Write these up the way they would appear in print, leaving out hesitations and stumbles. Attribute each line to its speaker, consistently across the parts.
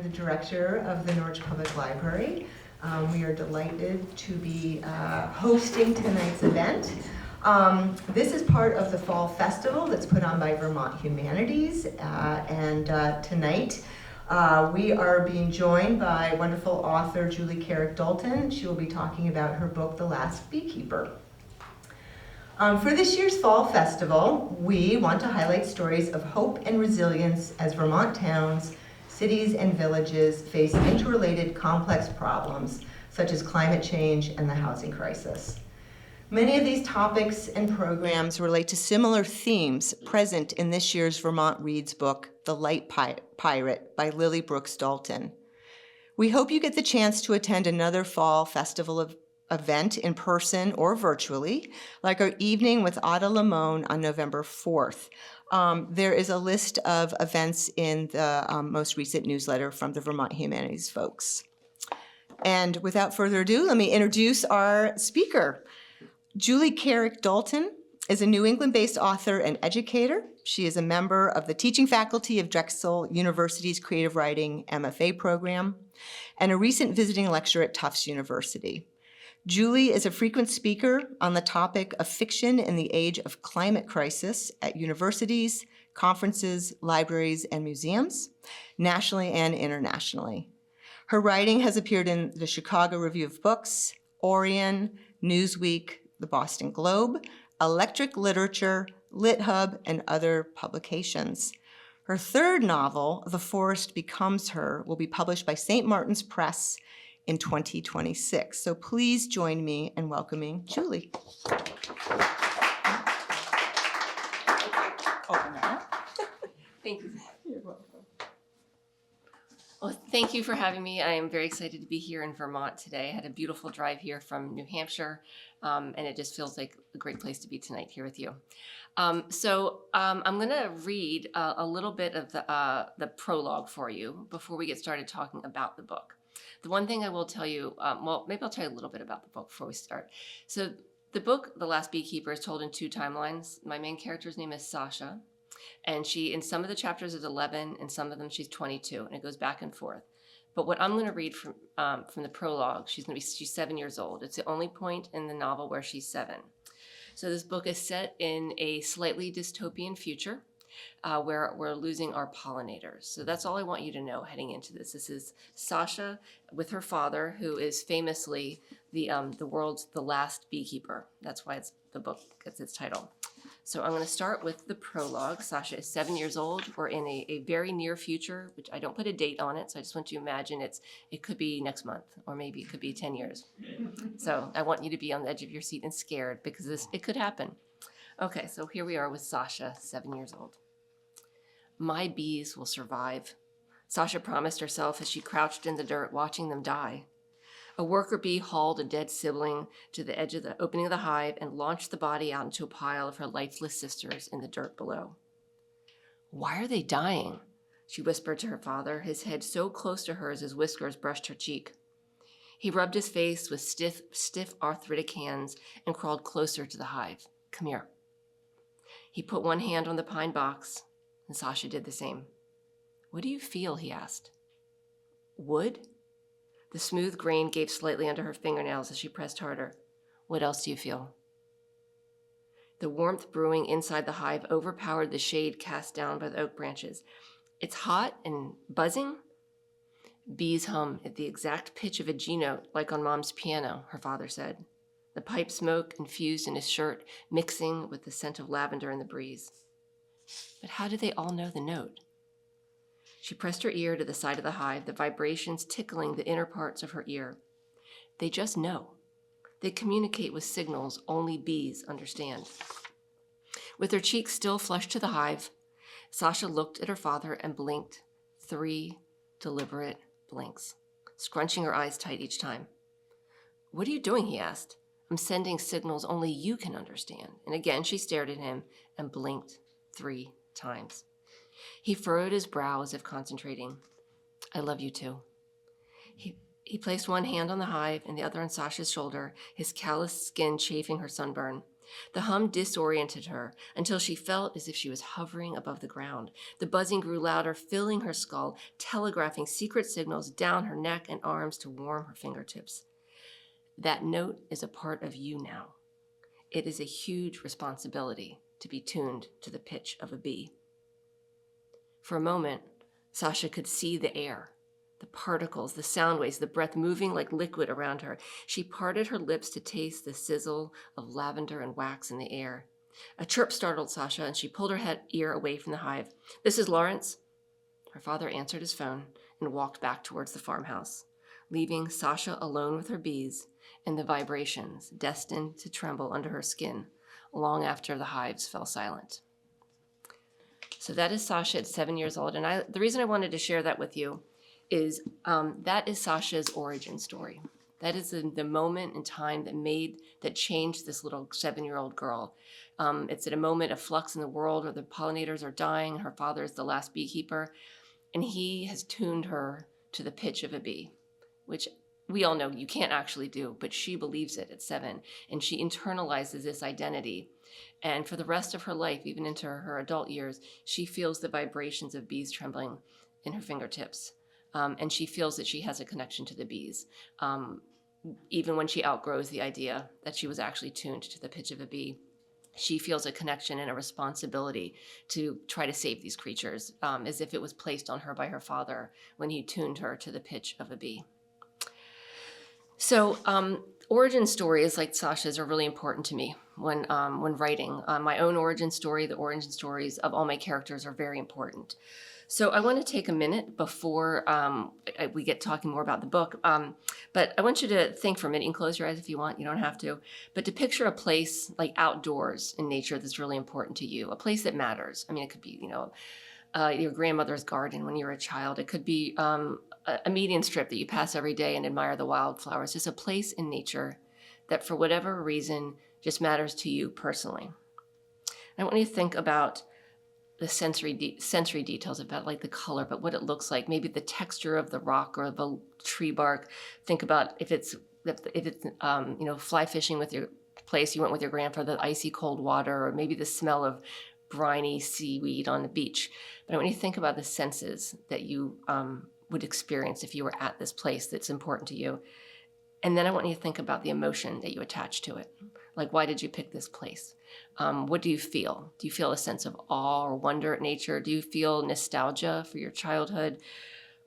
Speaker 1: I'm the director of the Norwich Public Library. We are delighted to be hosting tonight's event. This is part of the Fall Festival that's put on by Vermont Humanities, and tonight we are being joined by wonderful author Julie Carrick-Dalton. She will be talking about her book, The Last Beekeeper. For this year's Fall Festival, we want to highlight stories of hope and resilience as Vermont towns, cities, and villages face interrelated complex problems such as climate change and the housing crisis. Many of these topics and programs relate to similar themes present in this year's Vermont Reads book, The Light Pirate by Lily Brooks Dalton. We hope you get the chance to attend another Fall Festival event in person or virtually, like our evening with Ada Limon on November 4th. There is a list of events in the most recent newsletter from the Vermont Humanities folks. And without further ado, let me introduce our speaker. Julie Carrick-Dalton is a New England-based author and educator. She is a member of the teaching faculty of Drexel University's Creative Writing MFA program and a recent visiting lecturer at Tufts University. Julie is a frequent speaker on the topic of fiction in the age of climate crisis at universities, conferences, libraries, and museums, nationally and internationally. Her writing has appeared in the Chicago Review of Books, Orion, Newsweek, the Boston Globe, Electric Literature, LitHub, and other publications. Her third novel, The Forest Becomes Her, will be published by St. Martin's Press in 2026. So please join me in welcoming Julie.
Speaker 2: Thank you. You're welcome. Well, thank you for having me. I am very excited to be here in Vermont today. I had a beautiful drive here from New Hampshire, and it just feels like a great place to be tonight here with you. I'm going to read a little bit of the prologue for you before we get started talking about the book. The one thing I will tell you, maybe I'll tell you a little bit about the book before we start. So the book, The Last Beekeeper, is told in two timelines. My main character's name is Sasha, and she, in some of the chapters, is 11, and some of them she's 22, and it goes back and forth. But what I'm going to read from the prologue, she's 7 years old. It's the only point in the novel where she's 7. So this book is set in a slightly dystopian future, where we're losing our pollinators. So that's all I want you to know heading into this. This is Sasha with her father, who is famously the world's the last beekeeper. That's why the book gets its title. So I'm going to start with the prologue. Sasha is 7 years old. We're in a very near future, which I don't put a date on it. So I just want you to imagine it could be next month, or maybe it could be 10 years. So I want you to be on the edge of your seat and scared, because it could happen. Okay, so here we are with Sasha, 7 years old. My bees will survive, Sasha promised herself as she crouched in the dirt, watching them die. A worker bee hauled a dead sibling to the edge of the opening of the hive and launched the body out into a pile of her lifeless sisters in the dirt below. Why are they dying? She whispered to her father, his head so close to hers his whiskers brushed her cheek. He rubbed his face with stiff arthritic hands and crawled closer to the hive. Come here. He put one hand on the pine box, and Sasha did the same. What do you feel? He asked. Wood? The smooth grain gave slightly under her fingernails as she pressed harder. What else do you feel? The warmth brewing inside the hive overpowered the shade cast down by the oak branches. It's hot and buzzing. Bees hum at the exact pitch of a G note, like on Mom's piano, her father said. The pipe smoke infused in his shirt, mixing with the scent of lavender in the breeze. But how did they all know the note? She pressed her ear to the side of the hive, the vibrations tickling the inner parts of her ear. They just know. They communicate with signals only bees understand. With her cheeks still flushed to the hive, Sasha looked at her father and blinked 3 deliberate blinks, scrunching her eyes tight each time. What are you doing? He asked. I'm sending signals only you can understand. And again, she stared at him and blinked 3 times. He furrowed his brow as if concentrating. I love you too. He placed one hand on the hive and the other on Sasha's shoulder, his calloused skin chafing her sunburn. The hum disoriented her until she felt as if she was hovering above the ground. The buzzing grew louder, filling her skull, telegraphing secret signals down her neck and arms to warm her fingertips. That note is a part of you now. It is a huge responsibility to be tuned to the pitch of a bee. For a moment, Sasha could see the air, the particles, the sound waves, the breath moving like liquid around her. She parted her lips to taste the sizzle of lavender and wax in the air. A chirp startled Sasha, and she pulled her ear away from the hive. "This is Lawrence." Her father answered his phone and walked back towards the farmhouse, leaving Sasha alone with her bees and the vibrations destined to tremble under her skin long after the hives fell silent. So that is Sasha at 7 years old. And the reason I wanted to share that with you is that is Sasha's origin story. That is the moment in time that changed this little 7-year-old girl. It's at a moment of flux in the world where the pollinators are dying. Her father is the last beekeeper, and he has tuned her to the pitch of a bee, which we all know you can't actually do, but she believes it at 7, and she internalizes this identity. And for the rest of her life, even into her adult years, she feels the vibrations of bees trembling in her fingertips. And she feels that she has a connection to the bees, even when she outgrows the idea that she was actually tuned to the pitch of a bee. She feels a connection and a responsibility to try to save these creatures, as if it was placed on her by her father when he tuned her to the pitch of a bee. So origin stories like Sasha's are really important to me when writing. My own origin story, the origin stories of all my characters are very important. So I want to take a minute before we get talking more about the book, but I want you to think for a minute. You can close your eyes if you want, you don't have to, but to picture a place like outdoors in nature that's really important to you, a place that matters. I mean, it could be, your grandmother's garden when you were a child. It could be a median strip that you pass every day and admire the wildflowers. Just a place in nature that for whatever reason just matters to you personally. I want you to think about the sensory details about like the color, but what it looks like, maybe the texture of the rock or the tree bark. Think about if it's fly fishing with your place you went with your grandfather, the icy cold water, or maybe the smell of briny seaweed on the beach. But when you think about the senses that you would experience if you were at this place that's important to you, and then I want you to think about the emotion that you attach to it. Like, why did you pick this place? What do you feel? Do you feel a sense of awe or wonder at nature? Do you feel nostalgia for your childhood,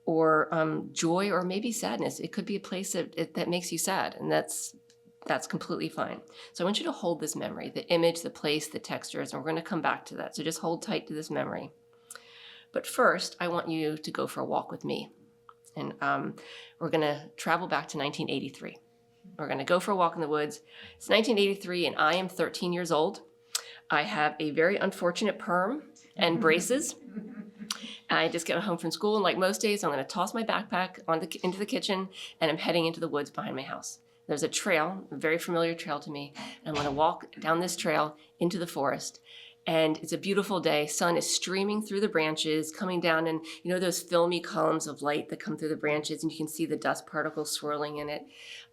Speaker 2: or joy, or maybe sadness? It could be a place that makes you sad, and that's completely fine. So I want you to hold this memory, the image, the place, the textures, and we're going to come back to that. So just hold tight to this memory. But first, I want you to go for a walk with me. And we're going to travel back to 1983. We're going to go for a walk in the woods. It's 1983, and I am 13 years old. I have a very unfortunate perm and braces. I just got home from school, and like most days, I'm going to toss my backpack into the kitchen, and I'm heading into the woods behind my house. There's a trail, a very familiar trail to me, and I'm going to walk down this trail into the forest. And it's a beautiful day. Sun is streaming through the branches, coming down, and those filmy columns of light that come through the branches, and you can see the dust particles swirling in it.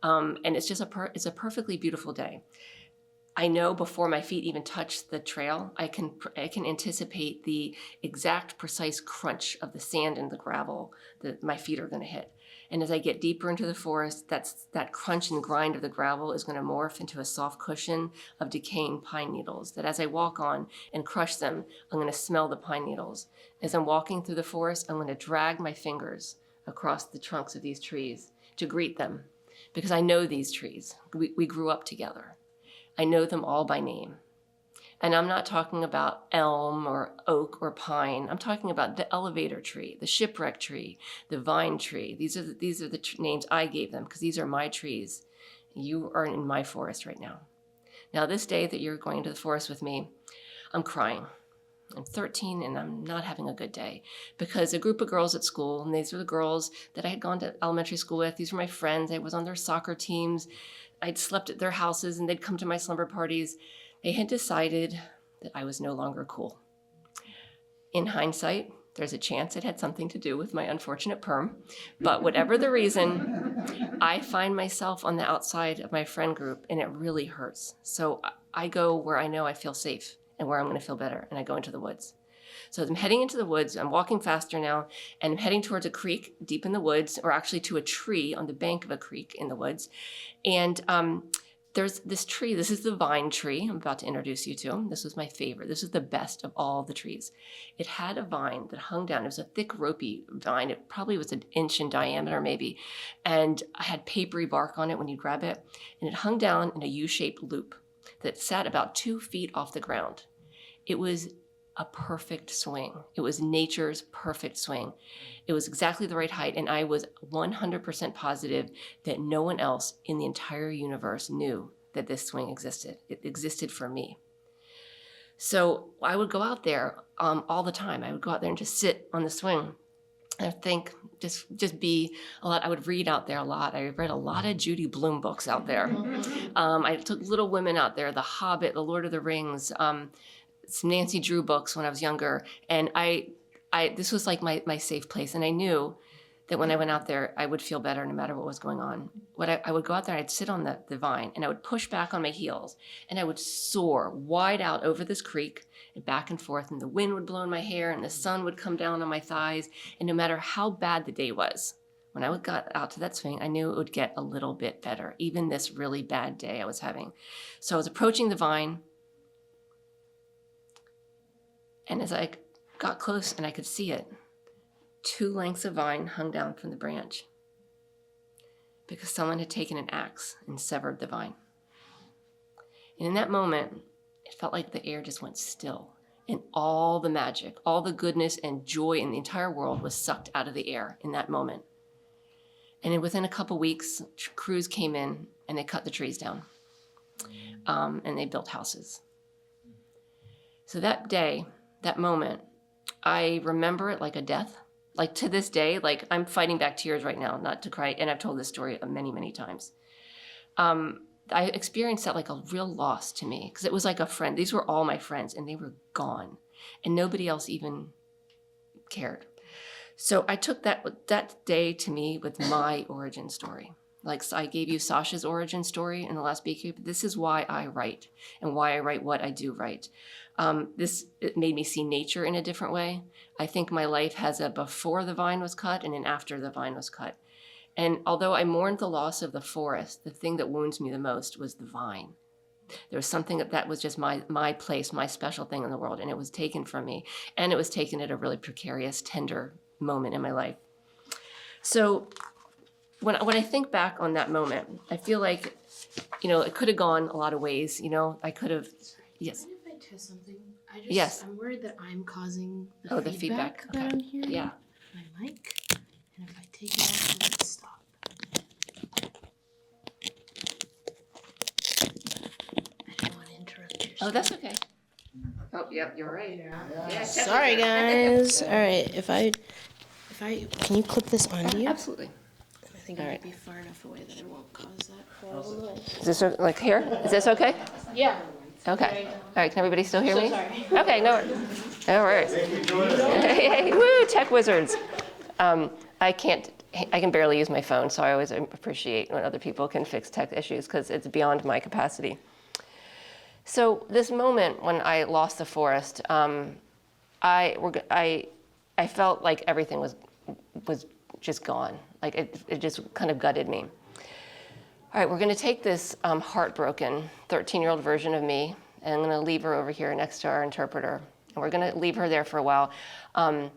Speaker 2: And it's just it's a perfectly beautiful day. I know before my feet even touch the trail, I can anticipate the exact precise crunch of the sand and the gravel that my feet are going to hit. And as I get deeper into the forest, that crunch and grind of the gravel is going to morph into a soft cushion of decaying pine needles that as I walk on and crush them, I'm going to smell the pine needles. As I'm walking through the forest, I'm going to drag my fingers across the trunks of these trees to greet them, because I know these trees. We grew up together. I know them all by name. And I'm not talking about elm or oak or pine. I'm talking about the elevator tree, the shipwreck tree, the vine tree. These are the names I gave them because these are my trees. You are in my forest right now. Now, this day that you're going to the forest with me, I'm crying. I'm 13 and I'm not having a good day because a group of girls at school, and these were the girls that I had gone to elementary school with. These were my friends. I was on their soccer teams. I'd slept at their houses and they'd come to my slumber parties. They had decided that I was no longer cool. In hindsight, there's a chance it had something to do with my unfortunate perm, but whatever the reason, I find myself on the outside of my friend group and it really hurts. So I go where I know I feel safe and where I'm going to feel better, and I go into the woods. So as I'm heading into the woods, I'm walking faster now, and I'm heading towards a creek deep in the woods, or actually to a tree on the bank of a creek in the woods. And there's this tree. This is the vine tree I'm about to introduce you to. This was my favorite. This was the best of all the trees. It had a vine that hung down. It was a thick, ropey vine. It probably was an inch in diameter, maybe. And I had papery bark on it when you grab it. And it hung down in a U-shaped loop that sat about 2 feet off the ground. It was a perfect swing. It was nature's perfect swing. It was exactly the right height, and I was 100% positive that no one else in the entire universe knew that this swing existed. It existed for me. So I would go out there all the time. I would go out there and just sit on the swing and think, just be a lot. I would read out there a lot. I read a lot of Judy Blume books out there. I took Little Women out there, The Hobbit, The Lord of the Rings, some Nancy Drew books when I was younger. And this was like my safe place. And I knew that when I went out there, I would feel better no matter what was going on. I would go out there, and I'd sit on the vine, and I would push back on my heels, and I would soar wide out over this creek and back and forth, and the wind would blow in my hair, and the sun would come down on my thighs. And no matter how bad the day was, when I got out to that swing, I knew it would get a little bit better, even this really bad day I was having. So I was approaching the vine, and as I got close and I could see it, 2 lengths of vine hung down from the branch because someone had taken an axe and severed the vine. And in that moment, it felt like the air just went still, and all the magic, all the goodness and joy in the entire world was sucked out of the air in that moment. And then within a couple weeks, crews came in and they cut the trees down, and they built houses. So that day, that moment, I remember it like a death. Like to this day, like I'm fighting back tears right now, not to cry. And I've told this story many, many times. I experienced that like a real loss to me, because it was like a friend. These were all my friends, and they were gone, and nobody else even cared. So I took that day to me with my origin story. Like I gave you Sasha's origin story in the last Beekeeper. This is why I write, and why I write what I do write. It made me see nature in a different way. I think my life has a before the vine was cut and an after the vine was cut. And although I mourned the loss of the forest, the thing that wounds me the most was the vine. There was something that was just my place, my special thing in the world, and it was taken from me. And it was taken at a really precarious, tender moment in my life. So when I think back on that moment, I feel like, it could have gone a lot of ways. I could have, yes.
Speaker 3: Mind if I test something?
Speaker 2: Yes.
Speaker 3: I'm worried that I'm causing
Speaker 2: the feedback.
Speaker 3: that
Speaker 2: Okay.
Speaker 3: I'm hearing.
Speaker 2: Yeah.
Speaker 3: My mic, and if I take it off, will it stop? I don't want to interrupt your.
Speaker 2: Oh, that's okay. Oh, yep, you're right. Yeah,
Speaker 3: Sorry, guys. All right, if I, can you clip this onto you?
Speaker 2: Absolutely.
Speaker 3: I think
Speaker 2: All
Speaker 3: I
Speaker 2: right.
Speaker 3: might be far enough away that it won't cause that horrible noise.
Speaker 2: Is this like here? Is this okay?
Speaker 3: Yeah.
Speaker 2: Okay. All right, can everybody still hear
Speaker 3: So
Speaker 2: me?
Speaker 3: sorry.
Speaker 2: Okay, no worries. Hey, woo, tech wizards. I can barely use my phone, so I always appreciate when other people can fix tech issues, because it's beyond my capacity. So this moment when I lost the forest, I felt like everything was just gone. Like it just kind of gutted me. All right, we're going to take this heartbroken 13-year-old version of me, and I'm going to leave her over here next to our interpreter. And we're going to leave her there for a while. We're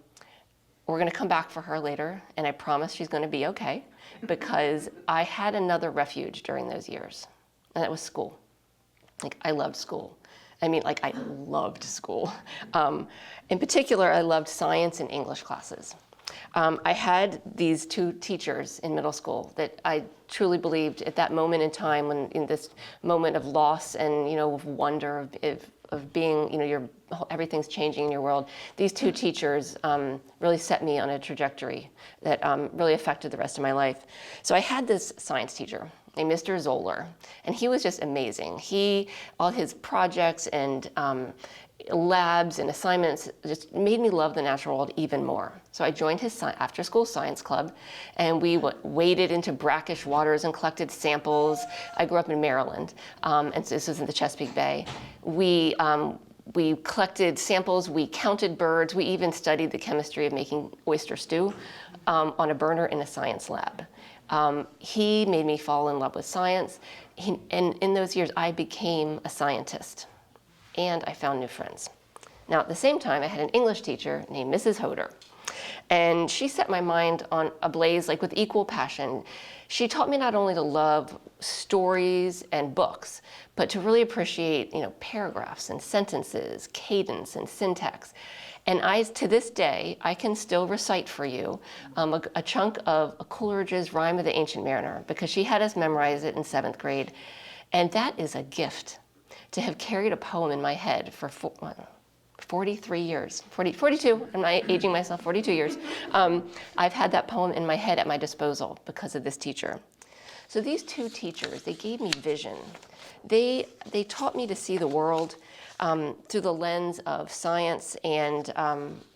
Speaker 2: going to come back for her later, and I promise she's going to be okay, because I had another refuge during those years, and that was school. Like, I loved school. I mean, like, I loved school. In particular, I loved science and English classes. I had these 2 teachers in middle school that I truly believed at that moment in time, when in this moment of loss and, of wonder of being, everything's changing in your world. These 2 teachers really set me on a trajectory that really affected the rest of my life. So I had this science teacher named Mr. Zoller, and he was just amazing. All his projects and labs and assignments just made me love the natural world even more. So I joined his after-school science club, and we waded into brackish waters and collected samples. I grew up in Maryland, and so this was in the Chesapeake Bay. We collected samples, we counted birds, we even studied the chemistry of making oyster stew on a burner in a science lab. He made me fall in love with science, and in those years I became a scientist, and I found new friends. Now at the same time, I had an English teacher named Mrs. Hoder, and she set my mind on ablaze like with equal passion. She taught me not only to love stories and books, but to really appreciate, paragraphs and sentences, cadence and syntax. And to this day, I can still recite for you a chunk of a Coleridge's Rime of the Ancient Mariner, because she had us memorize it in 7th grade. And that is a gift, to have carried a poem in my head for 43 years, 42, I'm not aging myself, 42 years. I've had that poem in my head at my disposal because of this teacher. So these two teachers, they gave me vision. They taught me to see the world through the lens of science and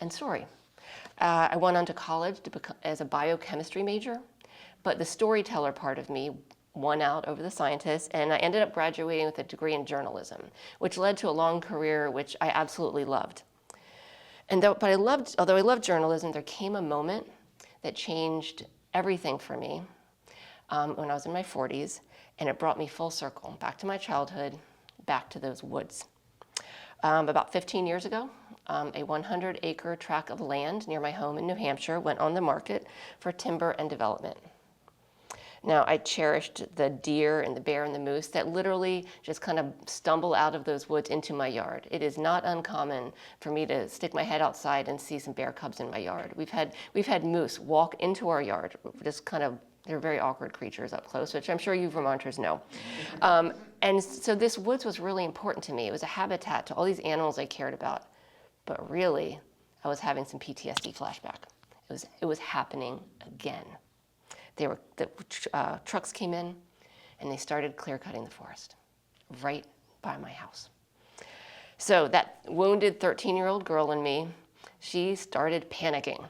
Speaker 2: story. I went on to college as a biochemistry major, but the storyteller part of me won out over the scientist, and I ended up graduating with a degree in journalism, which led to a long career which I absolutely loved. Although I loved journalism, there came a moment that changed everything for me when I was in my 40s, and it brought me full circle, back to my childhood, back to those woods. About 15 years ago, a 100-acre tract of land near my home in New Hampshire went on the market for timber and development. Now, I cherished the deer and the bear and the moose that literally just kind of stumble out of those woods into my yard. It is not uncommon for me to stick my head outside and see some bear cubs in my yard. We've had moose walk into our yard, just kind of, they're very awkward creatures up close, which I'm sure you Vermonters know. And so this woods was really important to me. It was a habitat to all these animals I cared about. But really, I was having some PTSD flashback. It was happening again. The trucks came in, and they started clear-cutting the forest right by my house. So that wounded 13-year-old girl in me, she started panicking.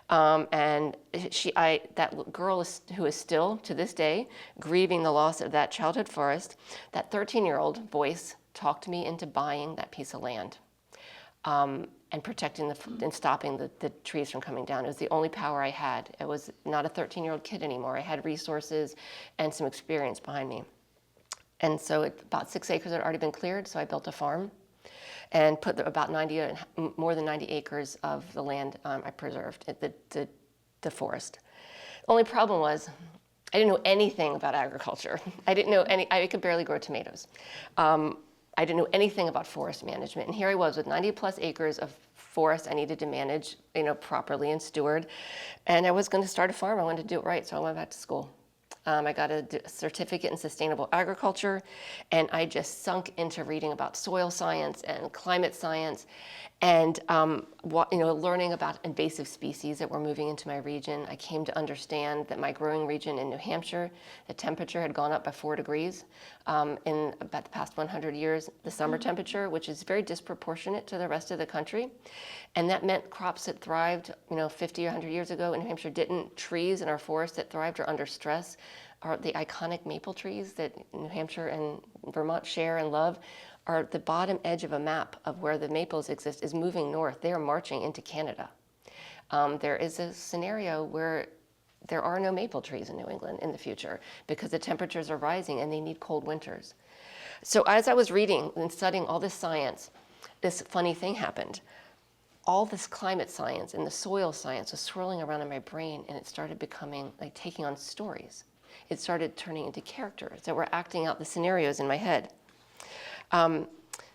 Speaker 2: And that girl who is still, to this day, grieving the loss of that childhood forest, that 13-year-old voice talked me into buying that piece of land. And protecting and stopping the trees from coming down. It was the only power I had. I was not a 13-year-old kid anymore. I had resources and some experience behind me. And so about 6 acres had already been cleared, so I built a farm and put more than 90 acres of the land I preserved, the forest. The only problem was I didn't know anything about agriculture. I could barely grow tomatoes. I didn't know anything about forest management. And here I was with 90 plus acres of forest I needed to manage, properly and steward. And I was going to start a farm. I wanted to do it right, so I went back to school. I got a certificate in sustainable agriculture, and I just sunk into reading about soil science and climate science, and learning about invasive species that were moving into my region. I came to understand that my growing region in New Hampshire, the temperature had gone up by 4 degrees in about the past 100 years, the summer temperature, which is very disproportionate to the rest of the country. And that meant crops that thrived, 50 or 100 years ago in New Hampshire didn't. Trees in our forests that thrived are under stress. Are the iconic maple trees that New Hampshire and Vermont share and love are the bottom edge of a map of where the maples exist is moving north. They are marching into Canada. There is a scenario where there are no maple trees in New England in the future because the temperatures are rising and they need cold winters. So as I was reading and studying all this science, this funny thing happened. All this climate science and the soil science was swirling around in my brain, and it started becoming like taking on stories. It started turning into characters that were acting out the scenarios in my head.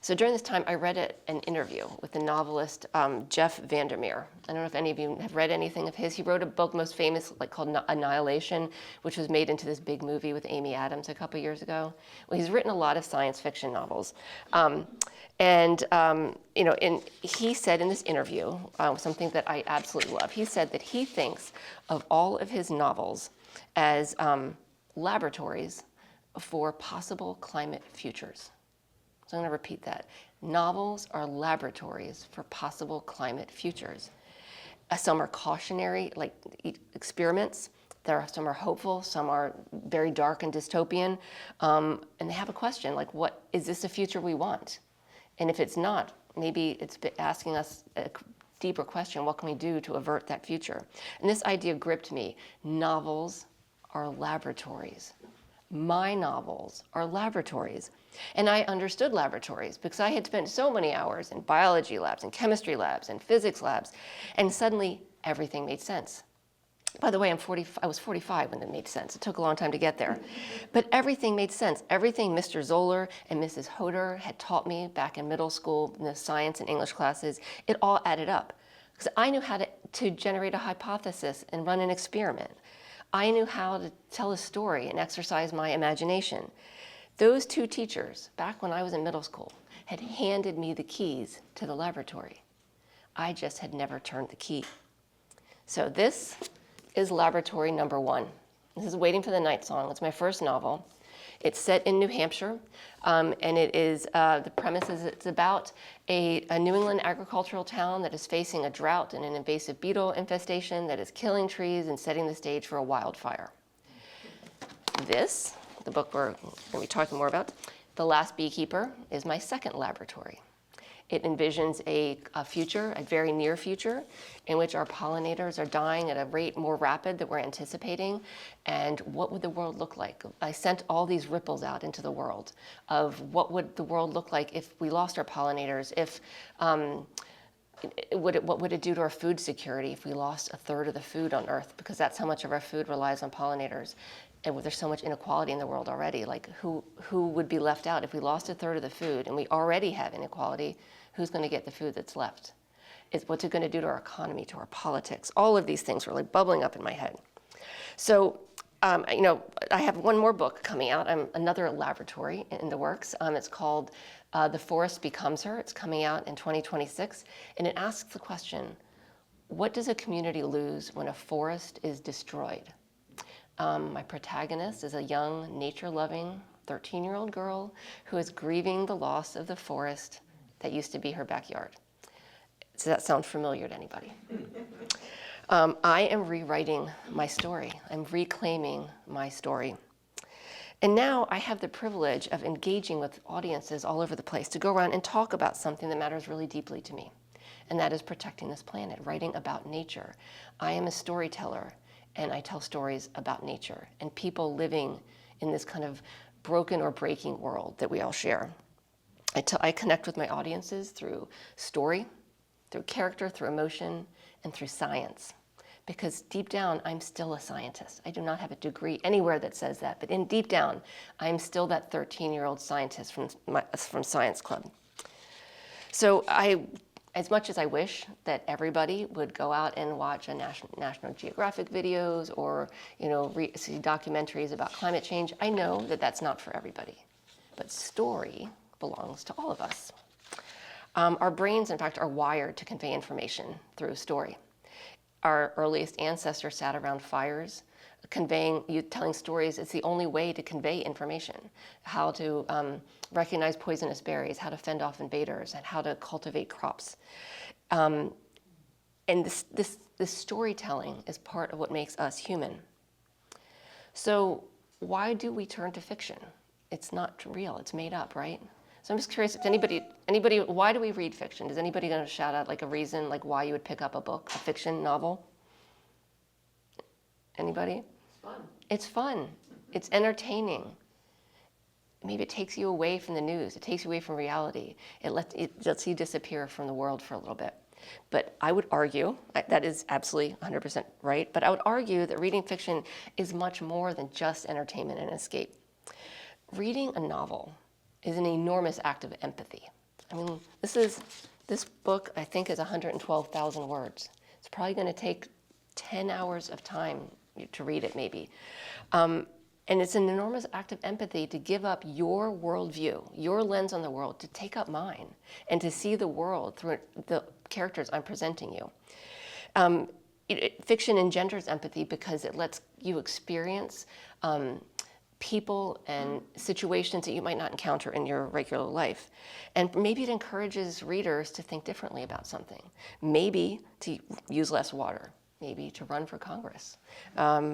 Speaker 2: So during this time, I read an interview with the novelist Jeff Vandermeer. I don't know if any of you have read anything of his. He wrote a book most famous called Annihilation, which was made into this big movie with Amy Adams a couple years ago. Well, he's written a lot of science fiction novels. And he said in this interview something that I absolutely love. He said that he thinks of all of his novels as laboratories for possible climate futures. So I'm going to repeat that. Novels are laboratories for possible climate futures. Some are cautionary, like experiments. Some are hopeful, some are very dark and dystopian. And they have a question, like, what is this a future we want? And if it's not, maybe it's asking us a deeper question, what can we do to avert that future? And this idea gripped me. Novels are laboratories. My novels are laboratories. And I understood laboratories because I had spent so many hours in biology labs and chemistry labs and physics labs, and suddenly everything made sense. By the way, I was 45 when it made sense. It took a long time to get there. But everything made sense. Everything Mr. Zoller and Mrs. Hoder had taught me back in middle school in the science and English classes, it all added up. Because I knew how to generate a hypothesis and run an experiment. I knew how to tell a story and exercise my imagination. Those two teachers, back when I was in middle school, had handed me the keys to the laboratory. I just had never turned the key. So this is laboratory number 1. This is Waiting for the Night Song. It's my first novel. It's set in New Hampshire, and it is, the premise is it's about a New England agricultural town that is facing a drought and an invasive beetle infestation that is killing trees and setting the stage for a wildfire. This, the book we're going to be talking more about, The Last Beekeeper, is my second laboratory. It envisions a future, a very near future, in which our pollinators are dying at a rate more rapid than we're anticipating. And what would the world look like? I sent all these ripples out into the world of what would the world look like if we lost our pollinators, if what would it do to our food security if we lost a third of the food on Earth? Because that's how much of our food relies on pollinators. And there's so much inequality in the world already. Like who would be left out if we lost a third of the food, and we already have inequality? Who's going to get the food that's left? What's it going to do to our economy, to our politics? All of these things were like bubbling up in my head. So, I have one more book coming out. Another laboratory in the works. It's called The Forest Becomes Her. It's coming out in 2026. And it asks the question, what does a community lose when a forest is destroyed? My protagonist is a young, nature-loving 13-year-old girl who is grieving the loss of the forest that used to be her backyard. Does that sound familiar to anybody? I am rewriting my story. I'm reclaiming my story. And now I have the privilege of engaging with audiences all over the place to go around and talk about something that matters really deeply to me. And that is protecting this planet, writing about nature. I am a storyteller, and I tell stories about nature and people living in this kind of broken or breaking world that we all share. I connect with my audiences through story, through character, through emotion, and through science. Because deep down, I'm still a scientist. I do not have a degree anywhere that says that, but deep down, I'm still that 13-year-old scientist from Science Club. So as much as I wish that everybody would go out and watch a National Geographic videos or see documentaries about climate change, I know that that's not for everybody. But story belongs to all of us. Our brains, in fact, are wired to convey information through story. Our earliest ancestors sat around fires, telling stories is the only way to convey information. How to recognize poisonous berries, how to fend off invaders, and how to cultivate crops. And this storytelling is part of what makes us human. So why do we turn to fiction? It's not real, it's made up, right? So I'm just curious if anybody, why do we read fiction? Is anybody going to shout out like a reason, like why you would pick up a book, a fiction novel? Anybody?
Speaker 4: It's fun.
Speaker 2: It's fun. It's entertaining. Maybe it takes you away from the news. It takes you away from reality. It lets you disappear from the world for a little bit. But I would argue, that is absolutely 100% right, but I would argue that reading fiction is much more than just entertainment and escape. Reading a novel is an enormous act of empathy. I mean, this book, I think, is 112,000 words. It's probably going to take 10 hours of time to read it, maybe. And it's an enormous act of empathy to give up your worldview, your lens on the world, to take up mine, and to see the world through the characters I'm presenting you. Fiction engenders empathy because it lets you experience people and situations that you might not encounter in your regular life. And maybe it encourages readers to think differently about something. Maybe to use less water, maybe to run for Congress,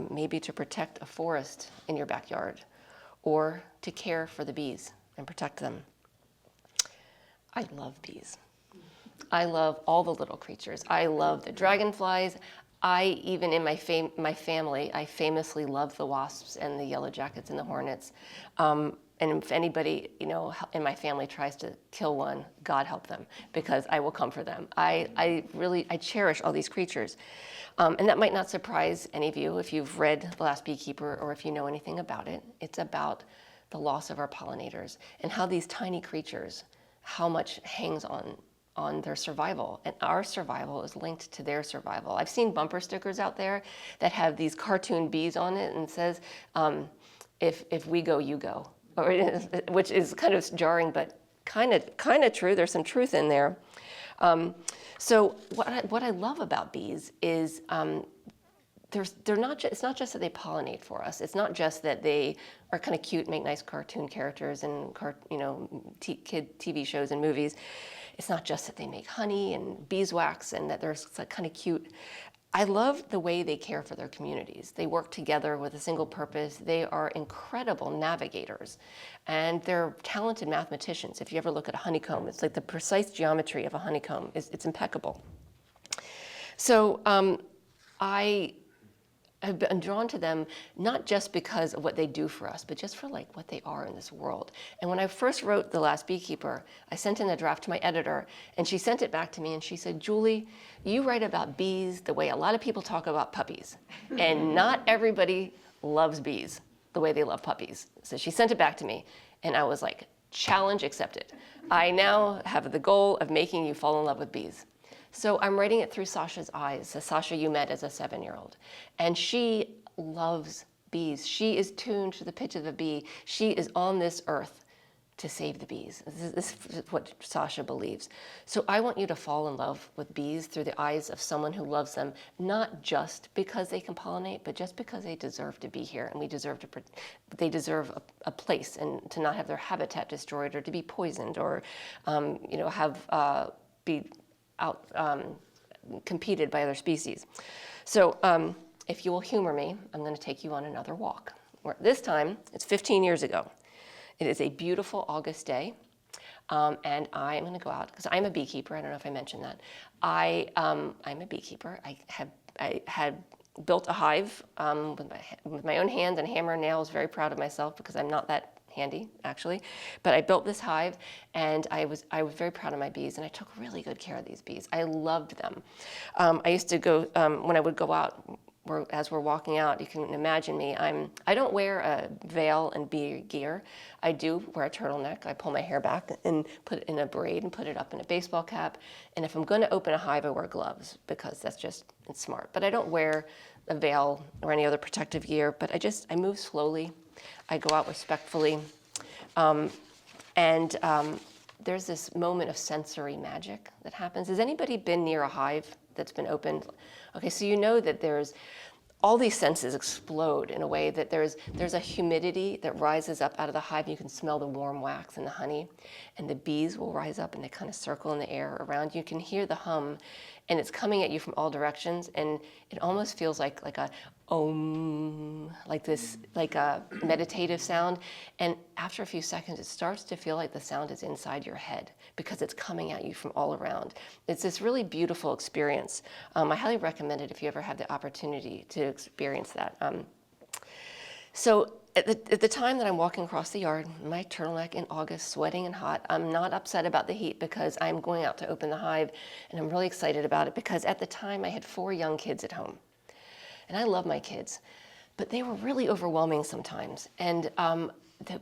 Speaker 2: maybe to protect a forest in your backyard, or to care for the bees and protect them. I love bees. I love all the little creatures. I love the dragonflies. Even in my family, I famously love the wasps and the yellow jackets and the hornets. And if anybody, in my family tries to kill one, God help them, because I will come for them. I cherish all these creatures. And that might not surprise any of you if you've read The Last Beekeeper or if you know anything about it. It's about the loss of our pollinators and how these tiny creatures, how much hangs on their survival, and our survival is linked to their survival. I've seen bumper stickers out there that have these cartoon bees on it and says, if we go, you go, which is kind of jarring, but kind of true. There's some truth in there. So what I love about bees is they're not. It's not just that they pollinate for us. It's not just that they are kind of cute, make nice cartoon characters and kid TV shows and movies. It's not just that they make honey and beeswax and that they're kind of cute. I love the way they care for their communities. They work together with a single purpose. They are incredible navigators, and they're talented mathematicians. If you ever look at a honeycomb, it's like the precise geometry of a honeycomb. It's impeccable. So I have been drawn to them not just because of what they do for us, but just for what they are in this world. And when I first wrote The Last Beekeeper, I sent in a draft to my editor, and she sent it back to me, and she said, Julie, you write about bees the way a lot of people talk about puppies, and not everybody loves bees the way they love puppies. So she sent it back to me, and I was like, challenge accepted. I now have the goal of making you fall in love with bees. So I'm writing it through Sasha's eyes, so Sasha you met as a 7-year-old. And she loves bees. She is tuned to the pitch of a bee. She is on this earth to save the bees. This is what Sasha believes. So I want you to fall in love with bees through the eyes of someone who loves them, not just because they can pollinate, but just because they deserve to be here, and they deserve a place, and to not have their habitat destroyed or to be poisoned or be competed by other species. So if you will humor me, I'm going to take you on another walk. This time, it's 15 years ago. It is a beautiful August day, and I am going to go out, because I'm a beekeeper. I don't know if I mentioned that. I'm a beekeeper. I had built a hive with my own hands and hammer and nails, very proud of myself because I'm not that handy, actually. But I built this hive, and I was very proud of my bees, and I took really good care of these bees. I loved them. I used to go, when I would go out, as we're walking out, you can imagine me, I don't wear a veil and bee gear. I do wear a turtleneck. I pull my hair back and put it in a braid and put it up in a baseball cap. And if I'm going to open a hive, I wear gloves, because it's smart. But I don't wear a veil or any other protective gear, but I move slowly. I go out respectfully, and there's this moment of sensory magic that happens. Has anybody been near a hive that's been opened? Okay, so you know that there's all these senses explode in a way that there's a humidity that rises up out of the hive. You can smell the warm wax and the honey, and the bees will rise up and they kind of circle in the air around you. You can hear the hum, and it's coming at you from all directions, and it almost feels like a om, like a meditative sound. And after a few seconds, it starts to feel like the sound is inside your head because it's coming at you from all around. It's this really beautiful experience. I highly recommend it if you ever have the opportunity to experience that. So at the time that I'm walking across the yard, my turtleneck in August, sweating and hot, I'm not upset about the heat because I'm going out to open the hive, and I'm really excited about it because at the time I had 4 young kids at home. And I love my kids, but they were really overwhelming sometimes. And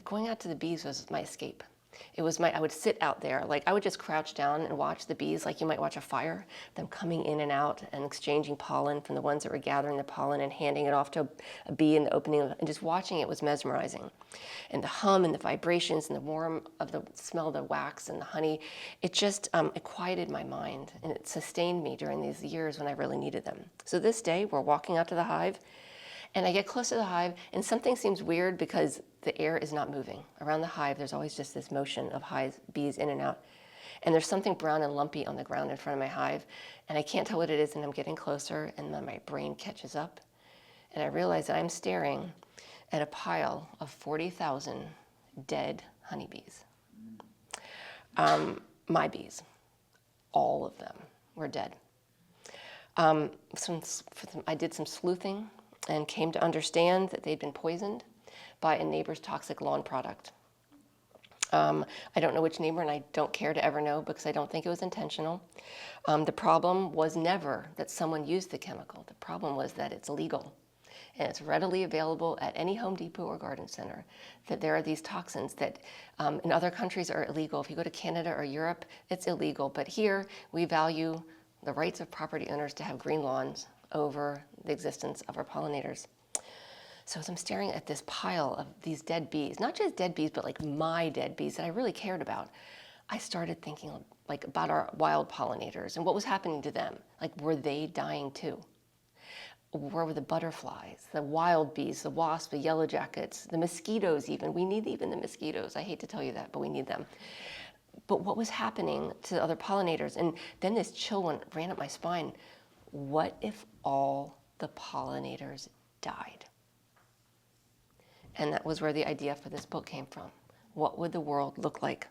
Speaker 2: going out to the bees was my escape. I would sit out there, I would just crouch down and watch the bees like you might watch a fire, them coming in and out and exchanging pollen from the ones that were gathering the pollen and handing it off to a bee in the opening, and just watching it was mesmerizing. And the hum and the vibrations and the warmth of the smell of the wax and the honey, it just, it quieted my mind, and it sustained me during these years when I really needed them. So this day, we're walking out to the hive, And I get close to the hive, and something seems weird because the air is not moving. Around the hive, there's always just this motion of bees in and out. And there's something brown and lumpy on the ground in front of my hive, and I can't tell what it is, and I'm getting closer, and then my brain catches up. And I realize that I'm staring at a pile of 40,000 dead honeybees. My bees, all of them were dead. I did some sleuthing and came to understand that they'd been poisoned by a neighbor's toxic lawn product. I don't know which neighbor, and I don't care to ever know because I don't think it was intentional. The problem was never that someone used the chemical. The problem was that it's legal. And it's readily available at any Home Depot or garden center, that there are these toxins that in other countries are illegal. If you go to Canada or Europe, it's illegal. But here, we value the rights of property owners to have green lawns over the existence of our pollinators. So as I'm staring at this pile of these dead bees, not just dead bees, but like my dead bees that I really cared about, I started thinking like about our wild pollinators and what was happening to them. Like, were they dying too? Where were the butterflies, the wild bees, the wasps, the yellow jackets, the mosquitoes even? We need even the mosquitoes. I hate to tell you that, but we need them. But what was happening to the other pollinators? And then this chill ran up my spine. What if all the pollinators died? And that was where the idea for this book came from. What would the world look like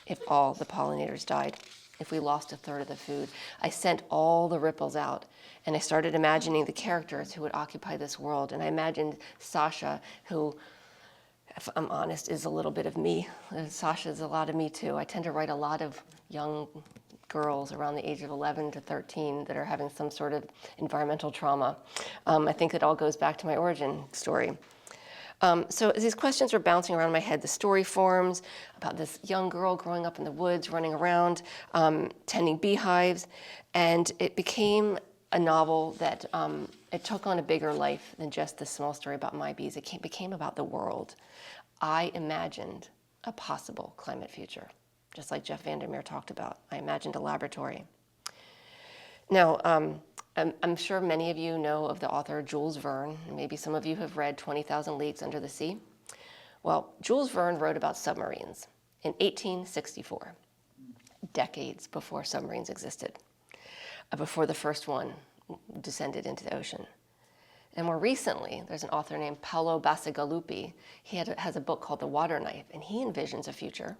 Speaker 2: if all the pollinators died? If we lost a third of the food? I sent all the ripples out, and I started imagining the characters who would occupy this world. And I imagined Sasha, who, if I'm honest, is a little bit of me. Sasha is a lot of me too. I tend to write a lot of young girls around the age of 11 to 13 that are having some sort of environmental trauma. I think it all goes back to my origin story. So as these questions were bouncing around my head, the story forms about this young girl growing up in the woods, running around, tending beehives, and it became a novel that it took on a bigger life than just this small story about my bees. It became about the world. I imagined a possible climate future, just like Jeff Vandermeer talked about. I imagined a laboratory. Now, I'm sure many of you know of the author Jules Verne. Maybe some of you have read 20,000 Leagues Under the Sea. Well, Jules Verne wrote about submarines in 1864, decades before submarines existed, before the first one descended into the ocean. And more recently, there's an author named Paolo Bacigalupi. He has a book called The Water Knife, and he envisions a future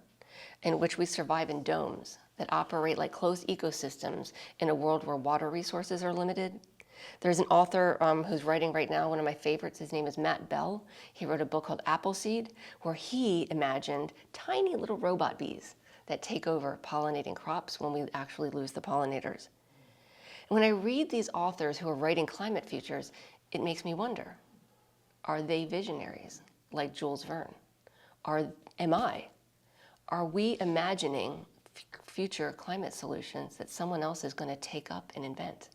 Speaker 2: in which we survive in domes that operate like closed ecosystems in a world where water resources are limited. There's an author who's writing right now, one of my favorites. His name is Matt Bell. He wrote a book called Appleseed, where he imagined tiny little robot bees that take over pollinating crops when we actually lose the pollinators. And when I read these authors who are writing climate futures, it makes me wonder, are they visionaries like Jules Verne? Am I? Are we imagining future climate solutions that someone else is going to take up and invent?